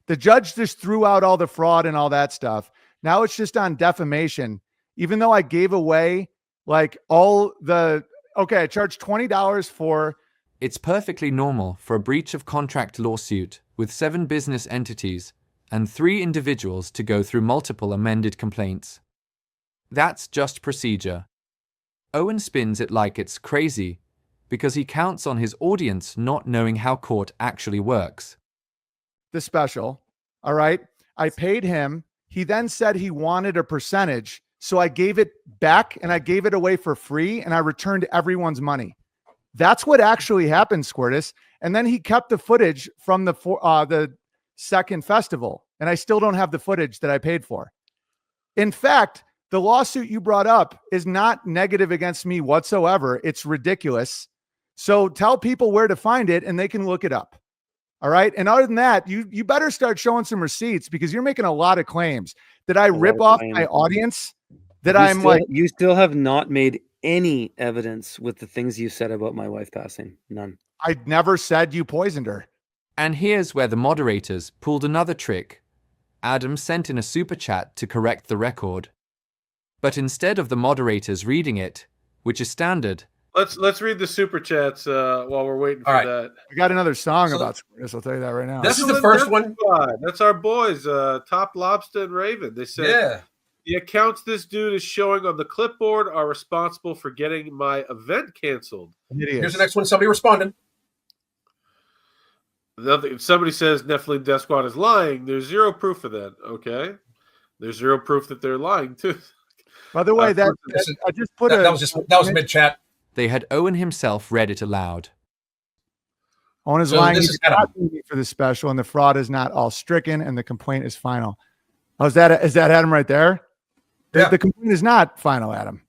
The judge just threw out all the fraud and all that stuff. Now it's just on defamation. Even though I gave away like all the, I charged $20 for. It's perfectly normal for a breach of contract lawsuit with 7 business entities and 3 individuals to go through multiple amended complaints. That's just procedure. Owen spins it like it's crazy because he counts on his audience not knowing how court actually works. The special. All right. I paid him. He then said he wanted a percentage. So I gave it back and I gave it away for free and I returned everyone's money. That's what actually happened, Squirtus. And then he kept the footage from the second festival. And I still don't have the footage that I paid for. In fact, the lawsuit you brought up is not negative against me whatsoever. It's ridiculous. So tell people where to find it and they can look it up. All right. And other than that, you better start showing some receipts because you're making a lot of claims that I rip off my audience. You still have not made any evidence with the things you said about my wife passing. None. I never said you poisoned her. And here's where the moderators pulled another trick. Adam sent in a super chat to correct the record. But instead of the moderators reading it, which is standard, let's read the super chats while we're waiting for that. I got another song about Squirtus. I'll tell you that right now. This is the first one. That's our boys, Top Lobster and Raven. They said, the accounts this dude is showing on the clipboard are responsible for getting my event canceled. Here's the next one. Somebody responded. Somebody says Nephilim Death Squad is lying. There's zero proof of that. Okay. There's zero proof that they're lying too. By the way, I just put that was mid chat. They had Owen himself read it aloud. Owen is lying. He's not for the special, and the fraud is not all stricken, and the complaint is final. Oh, is that Adam right there? Yeah. The complaint is not final, Adam.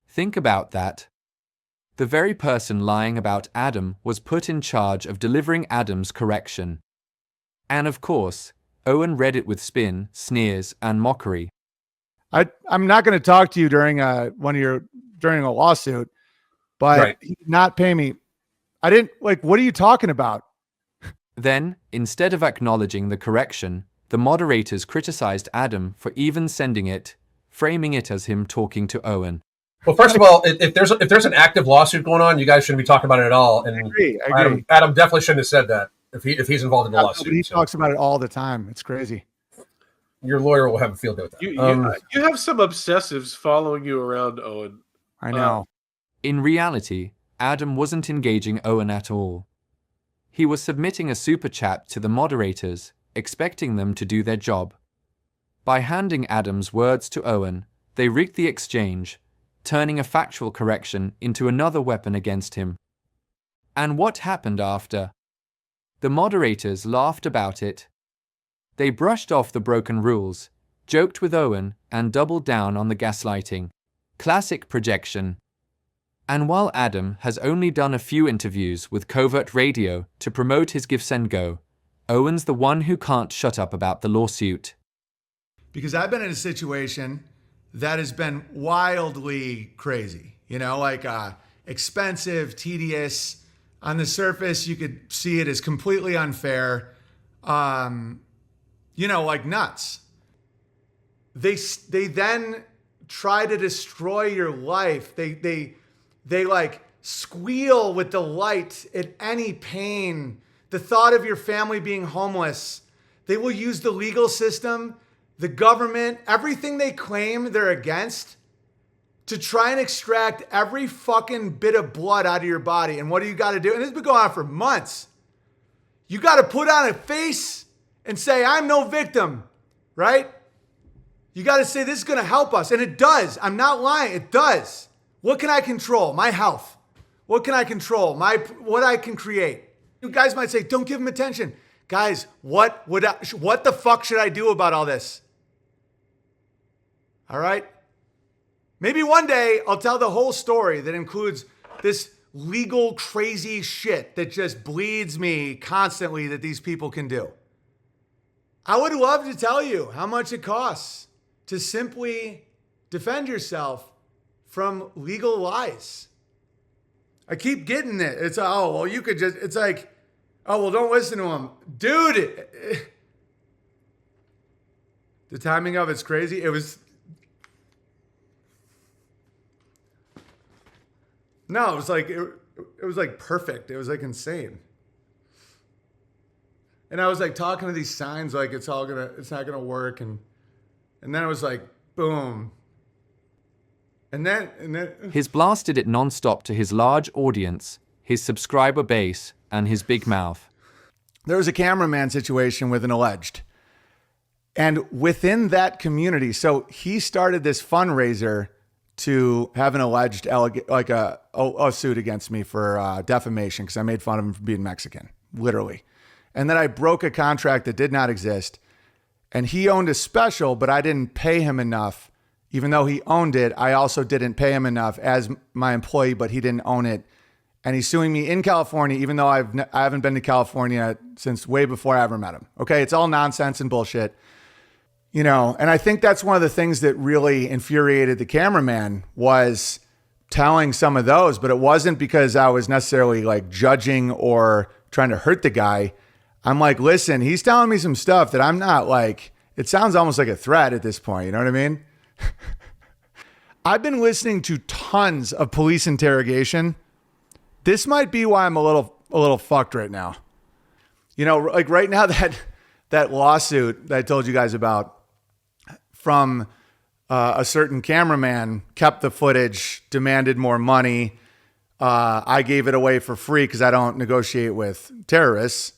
Think about that. The very person lying about Adam was put in charge of delivering Adam's correction. And of course, Owen read it with spin, sneers, and mockery. I'm not going to talk to you during a lawsuit, but he did not pay me. I didn't what are you talking about? Then, instead of acknowledging the correction, the moderators criticized Adam for even sending it, framing it as him talking to Owen. Well, first of all, if there's an active lawsuit going on, you guys shouldn't be talking about it at all. And I agree. Adam definitely shouldn't have said that if he's involved in the lawsuit. He talks about it all the time. It's crazy. Your lawyer will have a field day with that. You have some obsessives following you around, Owen. I know. In reality, Adam wasn't engaging Owen at all. He was submitting a super chat to the moderators, expecting them to do their job. By handing Adam's words to Owen, they rigged the exchange, turning a factual correction into another weapon against him. And what happened after? The moderators laughed about it. They brushed off the broken rules, joked with Owen, and doubled down on the gaslighting. Classic projection. And while Adam has only done a few interviews with Covert Radio to promote his Give Send Go, Owen's the one who can't shut up about the lawsuit. Because I've been in a situation that has been wildly crazy. expensive, tedious. On the surface, you could see it as completely unfair. Like nuts. They then try to destroy your life. They like squeal with delight at any pain. The thought of your family being homeless. They will use the legal system, the government, everything they claim they're against to try and extract every fucking bit of blood out of your body. And what do you got to do? And this has been going on for months. You got to put on a face and say, I'm no victim, right? You got to say, this is going to help us. And it does. I'm not lying. It does. What can I control? My health. What can I control? What I can create. You guys might say, don't give him attention. Guys, what the fuck should I do about all this? All right? Maybe one day I'll tell the whole story that includes this legal crazy shit that just bleeds me constantly that these people can do. I would love to tell you how much it costs to simply defend yourself from legal lies. I keep getting it. It's, it's like, oh, well, don't listen to him. Dude, the timing of it's crazy. It was like, it was like perfect. It was like insane. And I was like talking to these signs like it's not gonna work. And then it was like, boom. And then His blasted it nonstop to his large audience, his subscriber base, and his big mouth. There was a cameraman situation with an alleged. And within that community, so he started this fundraiser to have an alleged a suit against me for defamation because I made fun of him for being Mexican, literally. And then I broke a contract that did not exist. And he owned a special, but I didn't pay him enough. Even though he owned it, I also didn't pay him enough as my employee, but he didn't own it. And he's suing me in California, even though I haven't been to California since way before I ever met him. Okay, it's all nonsense and bullshit. And I think that's one of the things that really infuriated the cameraman was telling some of those, but it wasn't because I was necessarily like judging or trying to hurt the guy. I'm like, listen, he's telling me some stuff that I'm not like, it sounds almost like a threat at this point. You know what I mean? I've been listening to tons of police interrogation. This might be why I'm a little fucked right now. Like right now that lawsuit that I told you guys about from a certain cameraman kept the footage, demanded more money. I gave it away for free because I don't negotiate with terrorists.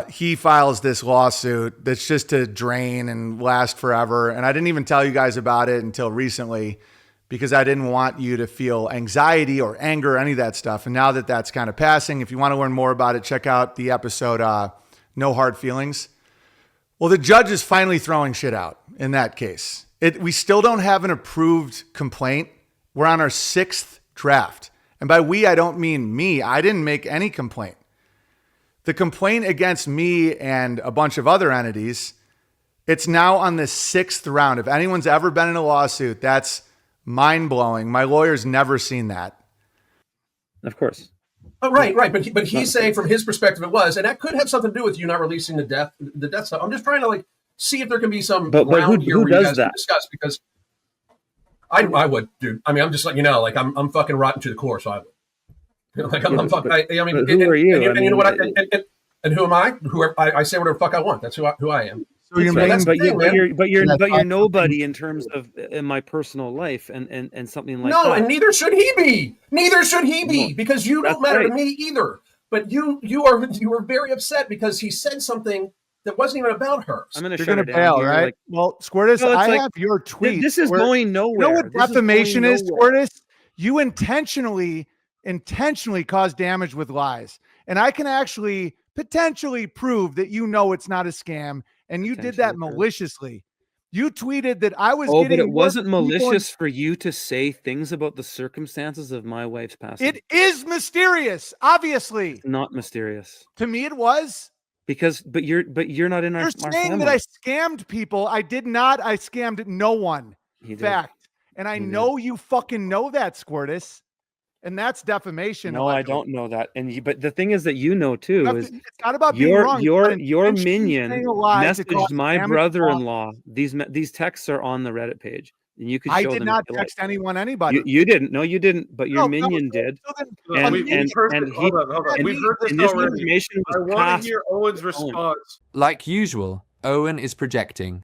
He files this lawsuit that's just to drain and last forever. And I didn't even tell you guys about it until recently because I didn't want you to feel anxiety or anger or any of that stuff. And now that that's kind of passing, if you want to learn more about it, check out the episode, No Hard Feelings. Well, the judge is finally throwing shit out in that case. We still don't have an approved complaint. We're on our 6th draft. And by we, I don't mean me. I didn't make any complaint. The complaint against me and a bunch of other entities, it's now on the 6th round. If anyone's ever been in a lawsuit, that's mind-blowing. My lawyer's never seen that. Of course. Oh, right. But he's saying from his perspective it was, and that could have something to do with you not releasing the death stuff. I'm just trying to see if there can be some ground here where you guys can discuss, because I would, dude. I mean, I'm just letting you know, I'm fucking rotten to the core, so I would. I'm fucking. Who are you? And you know what? And who am I? I say whatever the fuck I want. That's who I am. So you're nobody in terms of in my personal life and something like that. No, and neither should he be. Because you don't matter to me either. But you were very upset because he said something that wasn't even about her. I'm going to shut it down. Bail, right? Well, Squirtus, I have your tweet. This is going nowhere. You know what defamation is, Squirtus? You intentionally cause damage with lies. And I can actually potentially prove that it's not a scam. And you did that maliciously. You tweeted that I was getting... but it wasn't malicious for you to say things about the circumstances of my wife's passing. It is mysterious, obviously. It's not mysterious. To me, it was. But you're not in our... You're saying that I scammed people. I did not. I scammed no one. Fact. And I know you fucking know that, Squirtus. And that's defamation. No, I don't know that. But the thing is that you know too is it's not about being your wrong. your minion messaged my damage. brother-in-law. These texts are on the Reddit page, and you could show I them. did not text anyone, anybody. You didn't. No, you didn't. But your No, minion did. Hold on. We've heard this this already. information was I want passed to hear Owen's response. Like usual, Owen is projecting.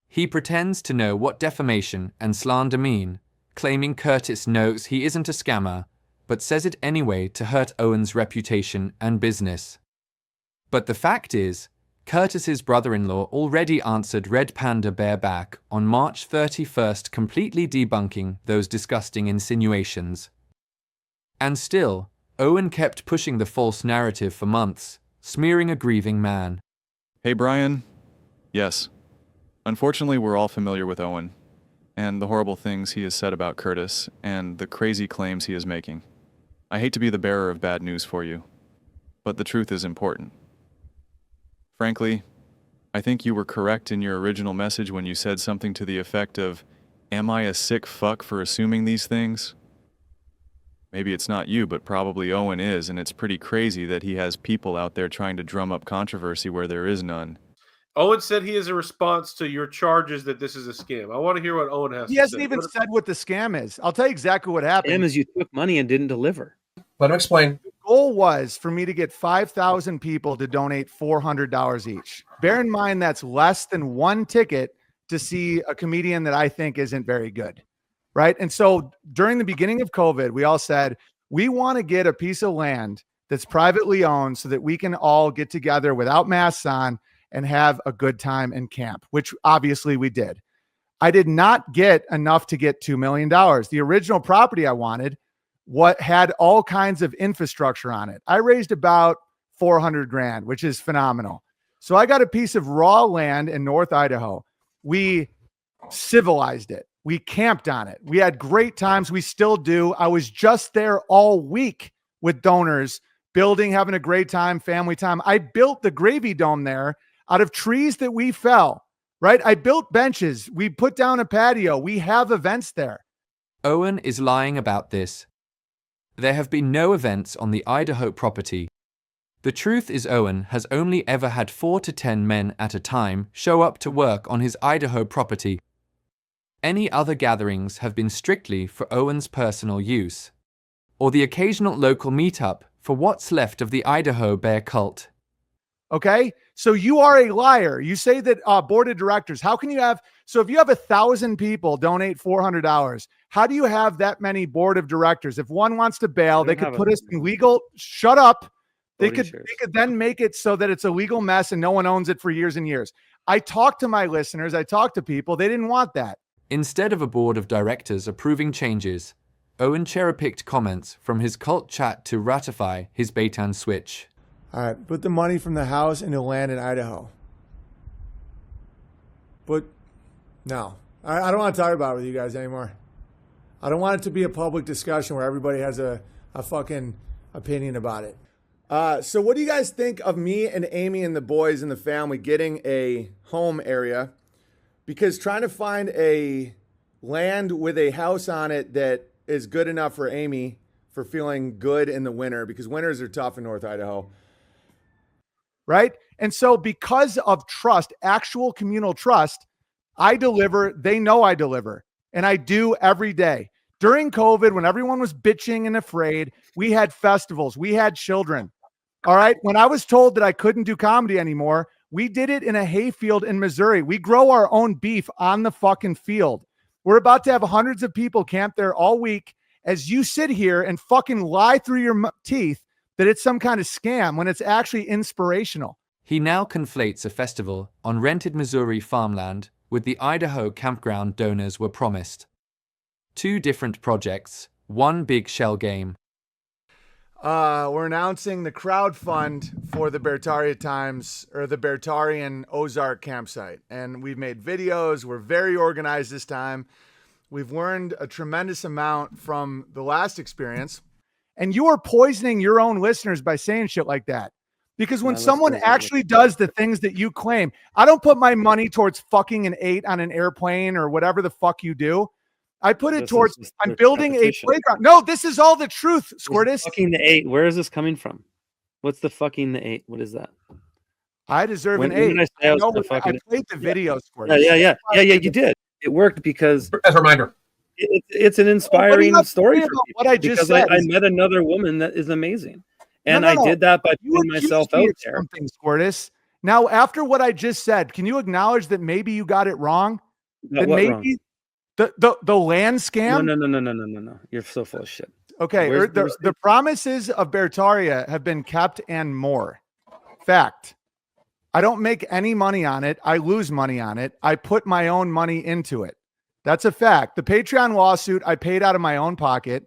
He pretends to know what defamation and slander mean, claiming Curtis knows he isn't a scammer, but says it anyway to hurt Owen's reputation and business. But the fact is, Curtis's brother-in-law already answered Red Panda Bareback on March 31st, completely debunking those disgusting insinuations. And still, Owen kept pushing the false narrative for months, smearing a grieving man. Hey Brian. Yes. Unfortunately, we're all familiar with Owen, and the horrible things he has said about Curtis, and the crazy claims he is making. I hate to be the bearer of bad news for you, but the truth is important. Frankly, I think you were correct in your original message when you said something to the effect of, "Am I a sick fuck for assuming these things?" Maybe it's not you, but probably Owen is, and it's pretty crazy that he has people out there trying to drum up controversy where there is none. Owen said he is a response to your charges that this is a scam. I want to hear what Owen has to say. He hasn't even said what the scam is. I'll tell you exactly what happened. Scam is you took money and didn't deliver. Let him explain. The goal was for me to get 5,000 people to donate $400 each. Bear in mind that's less than one ticket to see a comedian that I think isn't very good, right? And so during the beginning of COVID, we all said, we want to get a piece of land that's privately owned so that we can all get together without masks on and have a good time in camp, which obviously we did. I did not get enough to get $2 million. The original property I wanted had all kinds of infrastructure on it. I raised about 400 grand, which is phenomenal. So I got a piece of raw land in North Idaho. We civilized it. We camped on it. We had great times. We still do. I was just there all week with donors, building, having a great time, family time. I built the gravy dome there out of trees that we fell, right? I built benches. We put down a patio. We have events there. Owen is lying about this. There have been no events on the Idaho property. The truth is Owen has only ever had 4 to 10 men at a time show up to work on his Idaho property. Any other gatherings have been strictly for Owen's personal use, or the occasional local meetup for what's left of the Idaho bear cult. Okay, so you are a liar. You say that board of directors, how can you have, so if you have 1,000 people donate $400, how do you have that many board of directors? If one wants to bail, they could put us in legal, shut up. They could then make it so that it's a legal mess and no one owns it for years and years. I talked to my listeners. I talked to people. They didn't want that. Instead of a board of directors approving changes, Owen cherry-picked comments from his cult chat to ratify his bait-and switch. All right, put the money from the house into land in Idaho. But no, I don't want to talk about it with you guys anymore. I don't want it to be a public discussion where everybody has a fucking opinion about it. So what do you guys think of me and Amy and the boys and the family getting a home area? Because trying to find a land with a house on it that is good enough for Amy for feeling good in the winter, because winters are tough in North Idaho. Right? And so because of trust, actual communal trust, I deliver, they know I deliver, and I do every day. During COVID, when everyone was bitching and afraid, we had festivals, we had children. All right. When I was told that I couldn't do comedy anymore, we did it in a hayfield in Missouri. We grow our own beef on the fucking field. We're about to have hundreds of people camp there all week as you sit here and fucking lie through your teeth that it's some kind of scam when it's actually inspirational. He now conflates a festival on rented Missouri farmland with the Idaho campground donors were promised. 2 different projects, 1 big shell game. We're announcing the crowd fund for the Beartaria Times, or the Beartarian Ozark campsite. And we've made videos. We're very organized this time. We've learned a tremendous amount from the last experience. And you are poisoning your own listeners by saying shit like that. Because when someone actually does the things that you claim, I don't put my money towards fucking an 8 on an airplane or whatever the fuck you do. I put it This towards, is just I'm building repetition. a playground. No, this is all the truth, Squirtus. Fucking the 8. Where is this coming from? What's the fucking the 8? What is that? I deserve When an 8. did I say I was know gonna when I fucking played the video, Yeah, Squirtus. you did. It worked because As a reminder. it's an What do you inspiring have to story say for about people. what I just because said? I met another woman that is amazing, and No. I did that by You putting accused myself me out of there. something, Squirtus. Now, after what I just said, can you acknowledge that maybe you got it wrong? Got That what maybe wrong? the land scam? No. You're so full of shit. Okay, Where's the the promises of Beartaria have been kept and more. Fact. I don't make any money on it. I lose money on it. I put my own money into it. That's a fact. The Patreon lawsuit I paid out of my own pocket.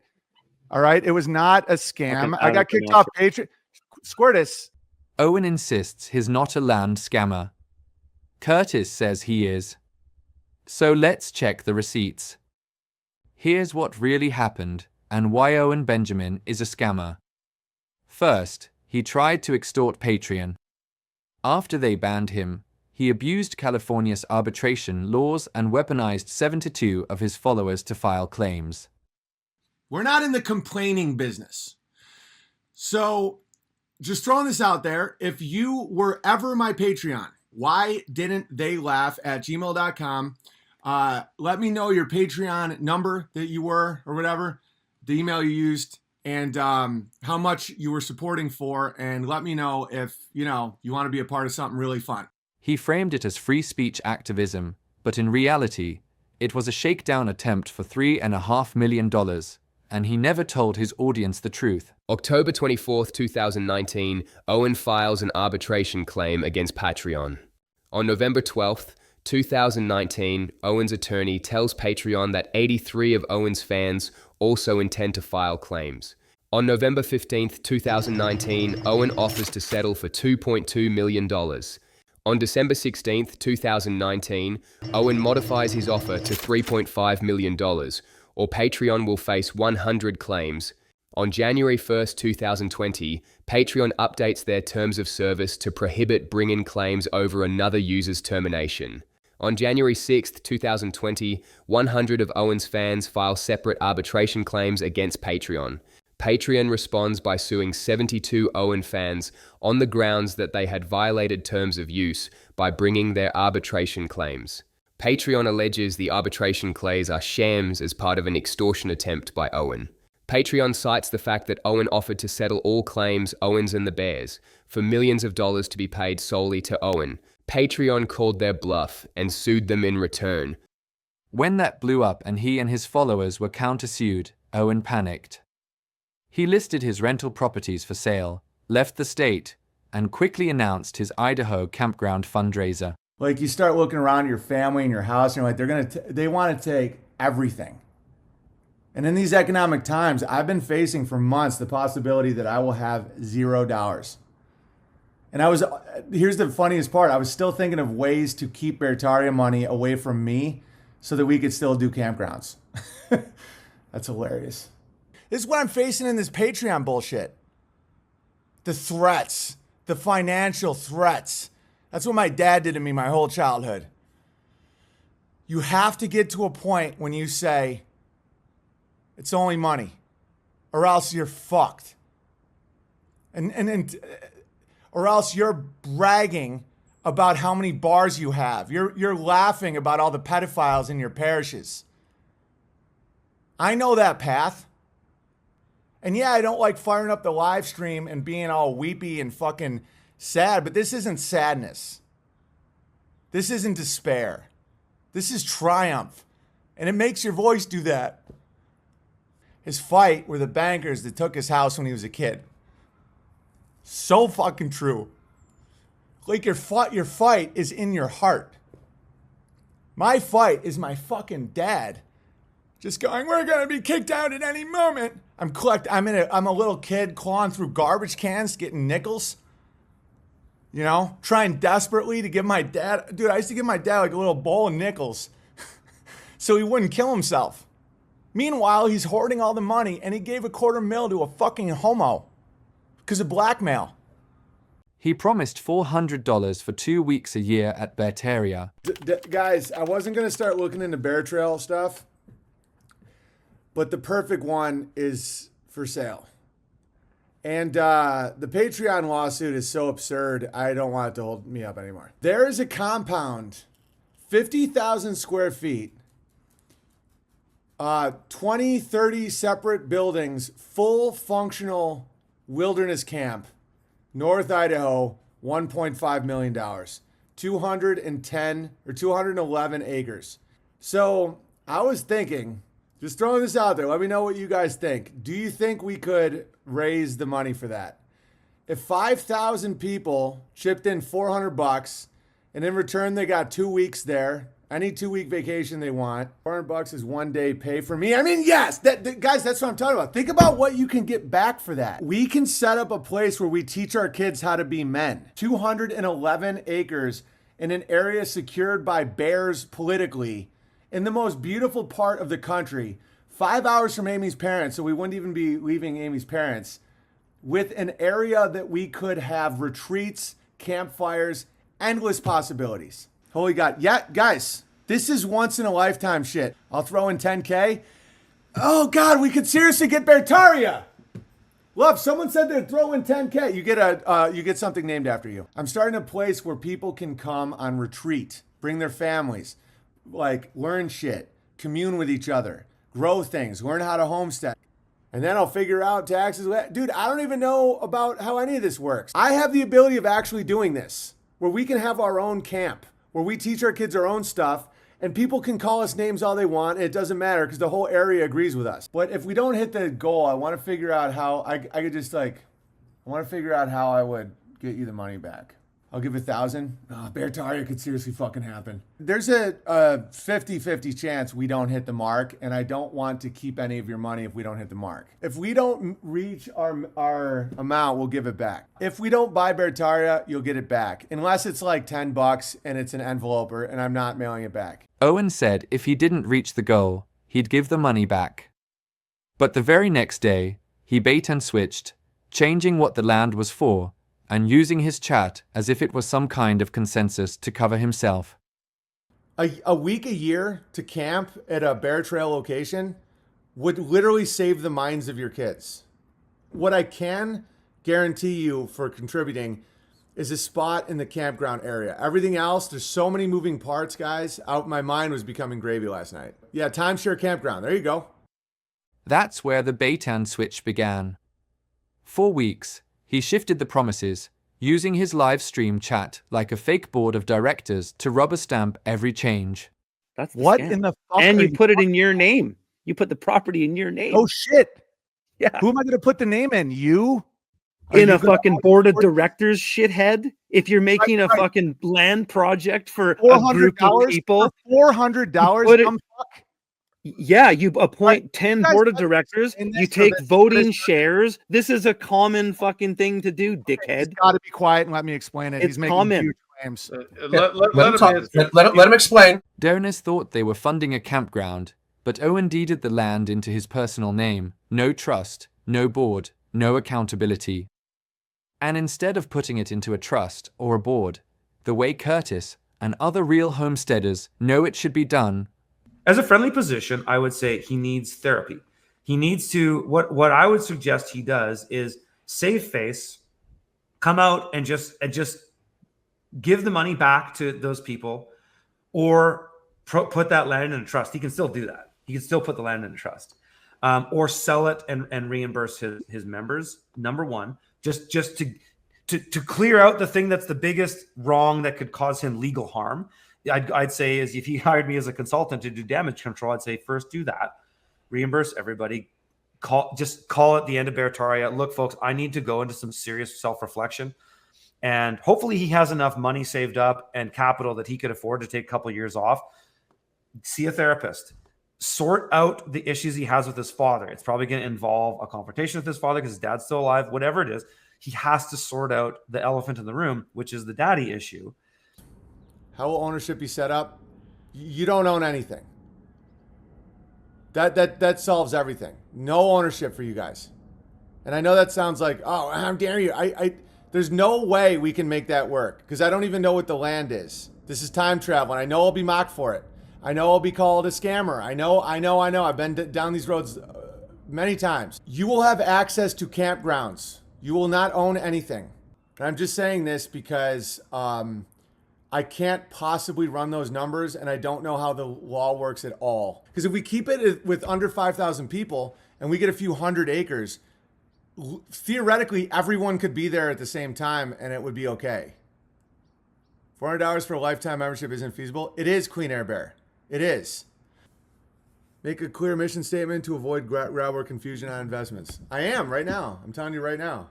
All right. It was not a scam. Okay, I got kicked off Patreon. Squirtus. Owen insists he's not a land scammer. Curtis says he is. So let's check the receipts. Here's what really happened and why Owen Benjamin is a scammer. First, he tried to extort Patreon. After they banned him, he abused California's arbitration laws and weaponized 72 of his followers to file claims. We're not in the complaining business. So just throwing this out there, if you were ever my Patreon, why didn't they laugh at gmail.com? Let me know your Patreon number that you were or whatever, the email you used, and how much you were supporting for, and let me know if, you want to be a part of something really fun. He framed it as free speech activism, but in reality, it was a shakedown attempt for $3.5 million, and he never told his audience the truth. October 24th, 2019, Owen files an arbitration claim against Patreon. On November 12th, 2019, Owen's attorney tells Patreon that 83 of Owen's fans also intend to file claims. On November 15th, 2019, Owen offers to settle for $2.2 million. On December 16th, 2019, Owen modifies his offer to $3.5 million, or Patreon will face 100 claims. On January 1st, 2020, Patreon updates their terms of service to prohibit bring-in claims over another user's termination. On January 6th, 2020, 100 of Owen's fans file separate arbitration claims against Patreon. Patreon responds by suing 72 Owen fans on the grounds that they had violated terms of use by bringing their arbitration claims. Patreon alleges the arbitration claims are shams as part of an extortion attempt by Owen. Patreon cites the fact that Owen offered to settle all claims, Owens and the Bears, for millions of dollars to be paid solely to Owen. Patreon called their bluff and sued them in return. When that blew up and he and his followers were countersued, Owen panicked. He listed his rental properties for sale, left the state, and quickly announced his Idaho campground fundraiser. Like, you start looking around your family and your house, and you're like, they want to take everything. And in these economic times, I've been facing for months the possibility that I will have $0. And here's the funniest part. I was still thinking of ways to keep Beartaria money away from me so that we could still do campgrounds. That's hilarious. This is what I'm facing in this Patreon bullshit. The threats, the financial threats. That's what my dad did to me my whole childhood. You have to get to a point when you say, it's only money, or else you're fucked. Or else you're bragging about how many bars you have. You're laughing about all the pedophiles in your parishes. I know that path. And yeah, I don't like firing up the live stream and being all weepy and fucking sad, but this isn't sadness. This isn't despair. This is triumph. And it makes your voice do that. His fight were the bankers that took his house when he was a kid. So fucking true. Like, your fight is in your heart. My fight is my fucking dad just going, we're going to be kicked out at any moment. I'm a little kid clawing through garbage cans, getting nickels. Trying desperately to give my dad, dude, I used to give my dad like a little bowl of nickels so he wouldn't kill himself. Meanwhile, he's hoarding all the money, and he gave $250,000 to a fucking homo because of blackmail. He promised $400 for 2 weeks a year at Beartaria. Guys, I wasn't going to start looking into Bear Trail stuff, but the perfect one is for sale. And the Patreon lawsuit is so absurd, I don't want it to hold me up anymore. There is a compound, 50,000 square feet, 20, 30 separate buildings, full functional wilderness camp, North Idaho, $1.5 million, 210 or 211 acres. So I was thinking, just throwing this out there, let me know what you guys think. Do you think we could raise the money for that? If 5,000 people chipped in $400 and in return they got 2 weeks there, any 2-week vacation they want, $400 is 1 day pay for me. I mean, yes, guys, that's what I'm talking about. Think about what you can get back for that. We can set up a place where we teach our kids how to be men. 211 acres in an area secured by bears politically in the most beautiful part of the country, 5 hours from Amy's parents, so we wouldn't even be leaving Amy's parents, with an area that we could have retreats, campfires, endless possibilities. Holy God. Yeah, guys, this is once in a lifetime shit. I'll throw in 10K. Oh God, we could seriously get Beartaria. Love, someone said they'd throw in 10K. You get something named after you. I'm starting a place where people can come on retreat, bring their families, like learn shit, commune with each other, grow things, learn how to homestead. And then I'll figure out taxes. Dude, I don't even know about how any of this works. I have the ability of actually doing this, where we can have our own camp, where we teach our kids our own stuff, and people can call us names all they want, and it doesn't matter because the whole area agrees with us. But if we don't hit the goal, I want to figure out how I want to figure out how I would get you the money back. I'll give 1,000. Oh, Beartaria could seriously fucking happen. There's a 50-50 chance we don't hit the mark, and I don't want to keep any of your money if we don't hit the mark. If we don't reach our amount, we'll give it back. If we don't buy Beartaria, you'll get it back. Unless it's like $10 and it's an enveloper and I'm not mailing it back. Owen said if he didn't reach the goal, he'd give the money back. But the very next day, he bait and switched, changing what the land was for, and using his chat as if it was some kind of consensus to cover himself. A week a year to camp at a bear trail location would literally save the minds of your kids. What I can guarantee you for contributing is a spot in the campground area. Everything else, there's so many moving parts, guys. My mind was becoming gravy last night. Yeah, timeshare campground. There you go. That's where the bait and switch began. 4 weeks, he shifted the promises, using his live stream chat like a fake board of directors to rubber stamp every change. That's what scam. in the fuck? And you put it in your name. You put the property in your name. Oh shit. Yeah. Who am I going to put the name in? You? In a fucking board of directors, shithead. If you're making a fucking land project for a group of people, $400. Yeah, you appoint 10 board of directors. You take voting shares. This is a common fucking thing to do, dickhead. Got to be quiet and let me explain it. It's He's making common. huge claims. Let him explain. Donors thought they were funding a campground, but Owen deeded the land into his personal name. No trust, no board, no accountability. And instead of putting it into a trust or a board, the way Curtis and other real homesteaders know it should be done. As a friendly position, I would say he needs therapy. He needs to, what I would suggest he does is save face, come out and just give the money back to those people, or put that land in a trust. He can still do that. He can still put the land in a trust, or sell it and reimburse his members. Number one, just to clear out the thing that's the biggest wrong that could cause him legal harm. I'd say is if he hired me as a consultant to do damage control, I'd say first do that, reimburse everybody, call at the end of Beartaria. Look, folks, I need to go into some serious self-reflection, and hopefully he has enough money saved up and capital that he could afford to take a couple of years off. See a therapist, sort out the issues he has with his father. It's probably going to involve a confrontation with his father because his dad's still alive. Whatever it is, he has to sort out the elephant in the room, which is the daddy issue. How will ownership be set up? You don't own anything. That solves everything. No ownership for you guys. And I know that sounds like, oh, how dare you? There's no way we can make that work because I don't even know what the land is. This is time travel, and I know I'll be mocked for it. I know I'll be called a scammer. I know. I've been down these roads many times. You will have access to campgrounds. You will not own anything. And I'm just saying this because I can't possibly run those numbers, and I don't know how the law works at all. Because if we keep it with under 5,000 people and we get a few hundred acres, theoretically, everyone could be there at the same time and it would be okay. $400 for a lifetime membership isn't feasible. It is, Queen Air Bear. It is. Make a clear mission statement to avoid groundwork confusion on investments. I am right now. I'm telling you right now.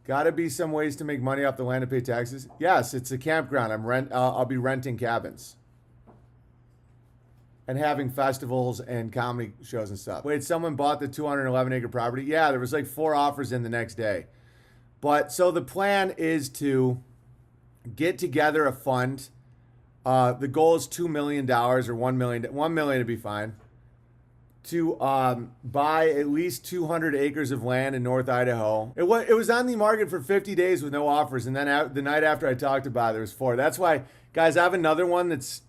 Gotta be some ways to make money off the land to pay taxes. Yes, it's a campground. I'll be renting cabins and having festivals and comedy shows and stuff. Wait, someone bought the 211 acre property? Yeah, there was like 4 offers in the next day. But so the plan is to get together a fund. The goal is $2 million or $1 million. $1 million to be fine. To buy at least 200 acres of land in North Idaho. It was on the market for 50 days with no offers, and then the night after I talked about it, there was 4. That's why, guys, I have another one that's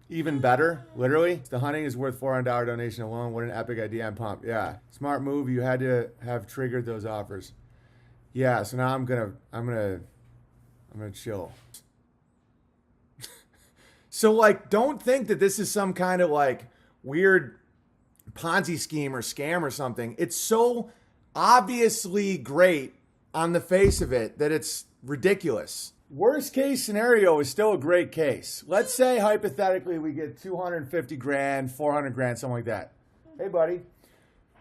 even better, literally. The hunting is worth $400 donation alone. What an epic idea. I'm pumped. Yeah, smart move. You had to have triggered those offers. Yeah, so now I'm gonna chill. So, like, don't think that this is some kind of, like, weird Ponzi scheme or scam or something. It's so obviously great on the face of it that it's ridiculous. Worst case scenario is still a great case. Let's say, hypothetically, we get 250 grand, 400 grand, something like that. Hey, buddy.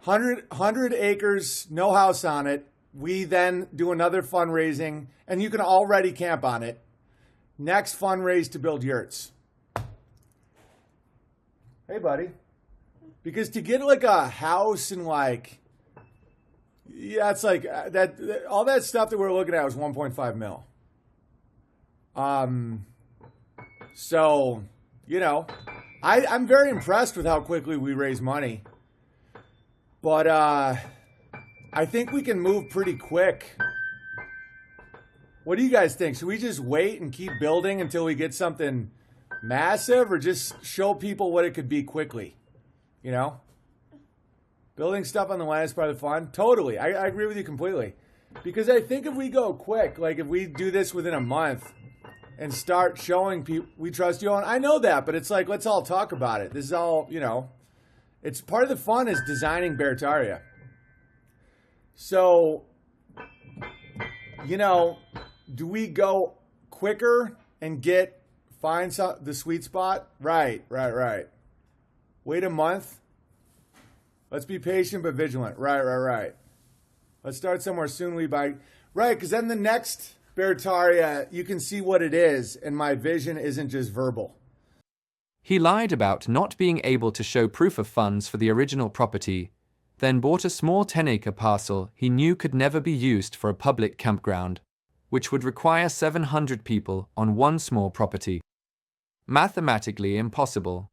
100 acres, no house on it. We then do another fundraising, and you can already camp on it. Next fundraise to build yurts. Hey, buddy. Because to get like a house and like, yeah, it's like that all that stuff that we're looking at was 1.5 mil. So, you know, I'm very impressed with how quickly we raise money. But I think we can move pretty quick. What do you guys think? Should we just wait and keep building until we get something massive, or just show people what it could be quickly? You know? Building stuff on the land is part of the fun. Totally. I agree with you completely. Because I think if we go quick, like if we do this within a month and start showing people we trust you, and I know that, but it's like, let's all talk about it. This is all, you know, it's part of the fun is designing Beartaria. So, you know, do we go quicker and find the sweet spot? Right. Wait a month. Let's be patient but vigilant. Right. Let's start somewhere soon. Right, because then the next Beartaria, you can see what it is, and my vision isn't just verbal. He lied about not being able to show proof of funds for the original property, then bought a small 10-acre parcel he knew could never be used for a public campground, which would require 700 people on one small property. Mathematically impossible.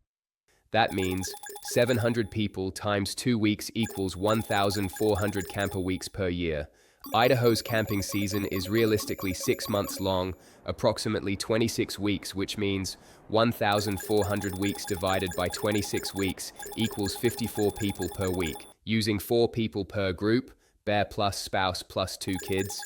That means 700 people times 2 weeks equals 1,400 camper weeks per year. Idaho's camping season is realistically 6 months long, approximately 26 weeks, which means 1,400 weeks divided by 26 weeks equals 54 people per week. Using 4 people per group, bear plus spouse plus 2 kids,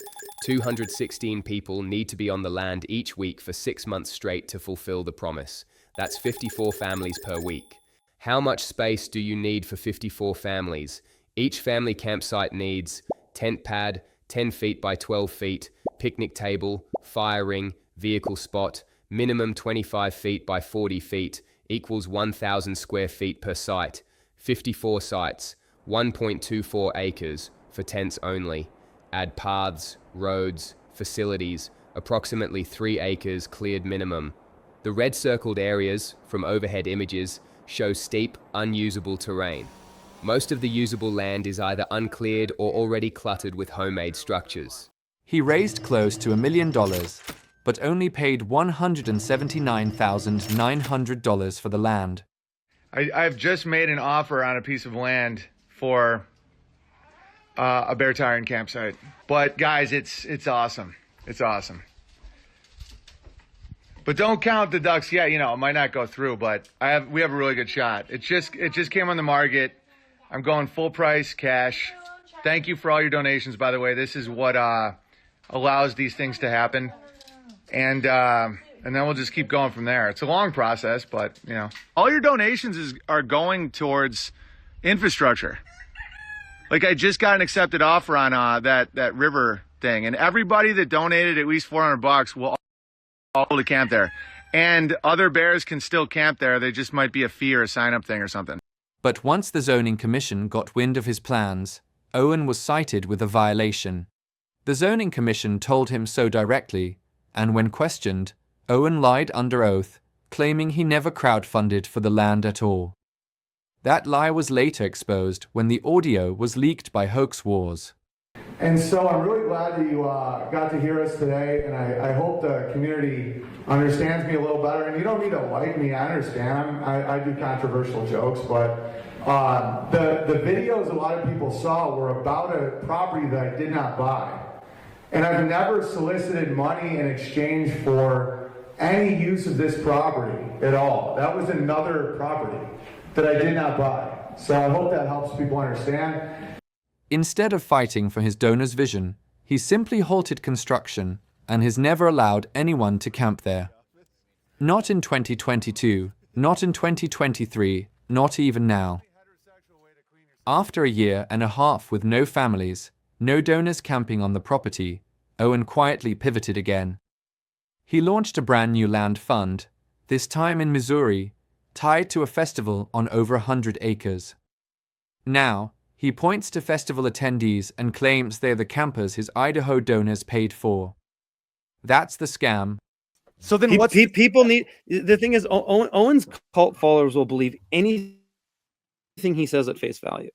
216 people need to be on the land each week for 6 months straight to fulfill the promise. That's 54 families per week. How much space do you need for 54 families? Each family campsite needs tent pad, 10 feet by 12 feet, picnic table, fire ring, vehicle spot, minimum 25 feet by 40 feet, equals 1,000 square feet per site. 54 sites, 1.24 acres for tents only. Add paths, roads, facilities, approximately 3 acres cleared minimum. The red circled areas, from overhead images, show steep, unusable terrain. Most of the usable land is either uncleared or already cluttered with homemade structures. He raised close to $1 million, but only paid $179,900 for the land. I've just made an offer on a piece of land for a Beartarian campsite. But guys, it's awesome. It's awesome. But don't count the ducks yet. You know, it might not go through, but we have a really good shot. It just came on the market. I'm going full price cash. Thank you for all your donations, by the way. This is what allows these things to happen. And then we'll just keep going from there. It's a long process, but, you know. All your donations are going towards infrastructure. Like, I just got an accepted offer on that river thing, and everybody that donated at least $400 will all to camp there. And other bears can still camp there. They just might be a fee or a sign-up thing or something. But once the zoning commission got wind of his plans, Owen was cited with a violation. The zoning commission told him so directly, and when questioned, Owen lied under oath, claiming he never crowdfunded for the land at all. That lie was later exposed when the audio was leaked by Hoax Wars. And so I'm really glad that you got to hear us today, and I hope the community understands me a little better. And you don't need to like me, I understand. I do controversial jokes, but the videos a lot of people saw were about a property that I did not buy. And I've never solicited money in exchange for any use of this property at all. That was another property that I did not buy. So I hope that helps people understand. Instead of fighting for his donor's vision, he simply halted construction and has never allowed anyone to camp there. Not in 2022, not in 2023, not even now. After a year and a half with no families, no donors camping on the property, Owen quietly pivoted again. He launched a brand new land fund, this time in Missouri, tied to a festival on over 100 acres. Now, he points to festival attendees and claims they're the campers his Idaho donors paid for. That's the scam. So then people need... The thing is, Owen's cult followers will believe anything he says at face value.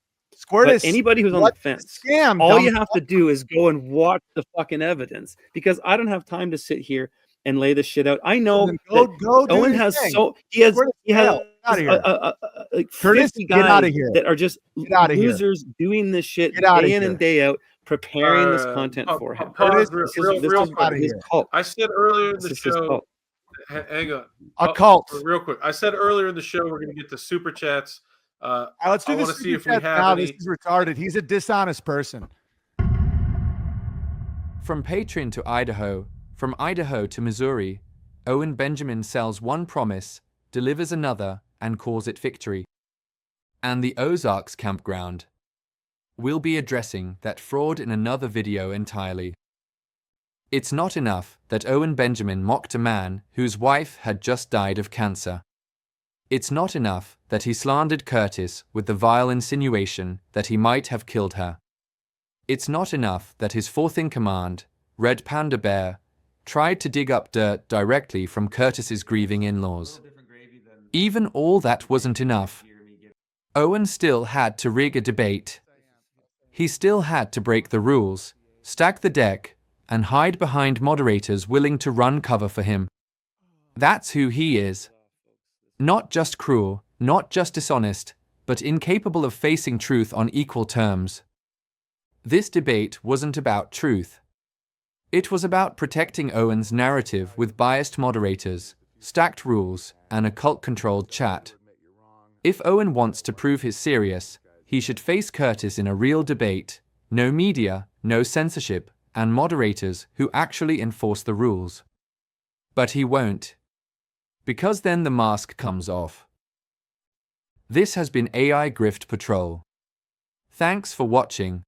But anybody who's on the fence, all you have to do is go and watch the fucking evidence, because I don't have time to sit here and lay this shit out. I know Owen has he has like 50 guys that are just losers doing this shit day in and day out, preparing this content for him. I said earlier in the show, hang on, a cult. Real quick, I said earlier in the show we're going to get to super chats. Let's do this. See if we have now. any. This is retarded. He's a dishonest person. From Patreon to Idaho, from Idaho to Missouri, Owen Benjamin sells one promise, delivers another, and calls it victory. And the Ozarks campground. We'll be addressing that fraud in another video entirely. It's not enough that Owen Benjamin mocked a man whose wife had just died of cancer. It's not enough that he slandered Curtis with the vile insinuation that he might have killed her. It's not enough that his fourth-in-command, Red Panda Bear, tried to dig up dirt directly from Curtis's grieving in-laws. Even all that wasn't enough. Owen still had to rig a debate. He still had to break the rules, stack the deck, and hide behind moderators willing to run cover for him. That's who he is. Not just cruel, not just dishonest, but incapable of facing truth on equal terms. This debate wasn't about truth. It was about protecting Owen's narrative with biased moderators, stacked rules, and a cult-controlled chat. If Owen wants to prove he's serious, he should face Curtis in a real debate, no media, no censorship, and moderators who actually enforce the rules. But he won't. Because then the mask comes off. This has been AI Grift Patrol. Thanks for watching.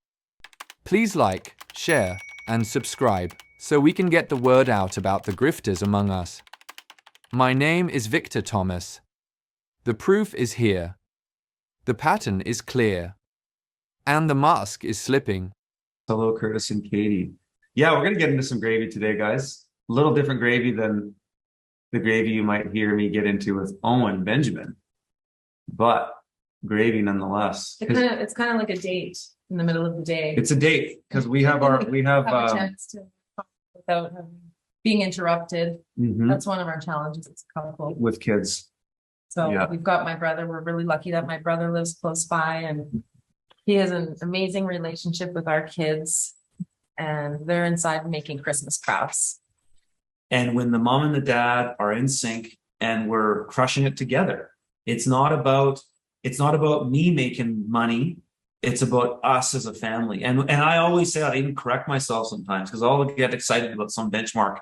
Please like, share, and subscribe so we can get the word out about the grifters among us. My name is Victor Thomas. The proof is here. The pattern is clear. And the mask is slipping. Hello, Curtis and Katie. Yeah, we're going to get into some gravy today, guys. A little different gravy than the gravy you might hear me get into with Owen Benjamin, but gravy nonetheless. It's kind of like a date in the middle of the day. It's a date because we have have a chance to talk without being interrupted. That's one of our challenges as a couple with kids. So we've got my brother. We're really lucky that my brother lives close by, and he has an amazing relationship with our kids, and they're inside making Christmas crafts. And when the mom and the dad are in sync and we're crushing it together, it's not about me making money. It's about us as a family. And I always say, I even correct myself sometimes because I'll get excited about some benchmark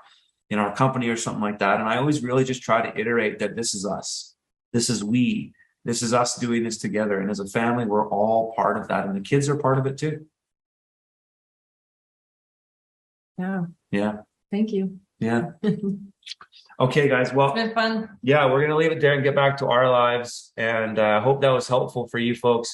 in our company or something like that. And I always really just try to iterate that this is us. This is we. This is us doing this together. And as a family, we're all part of that. And the kids are part of it too. Yeah. Yeah. Thank you. Yeah. Okay, guys. Well, It's been fun. yeah, we're going to leave it there and get back to our lives. And I hope that was helpful for you folks.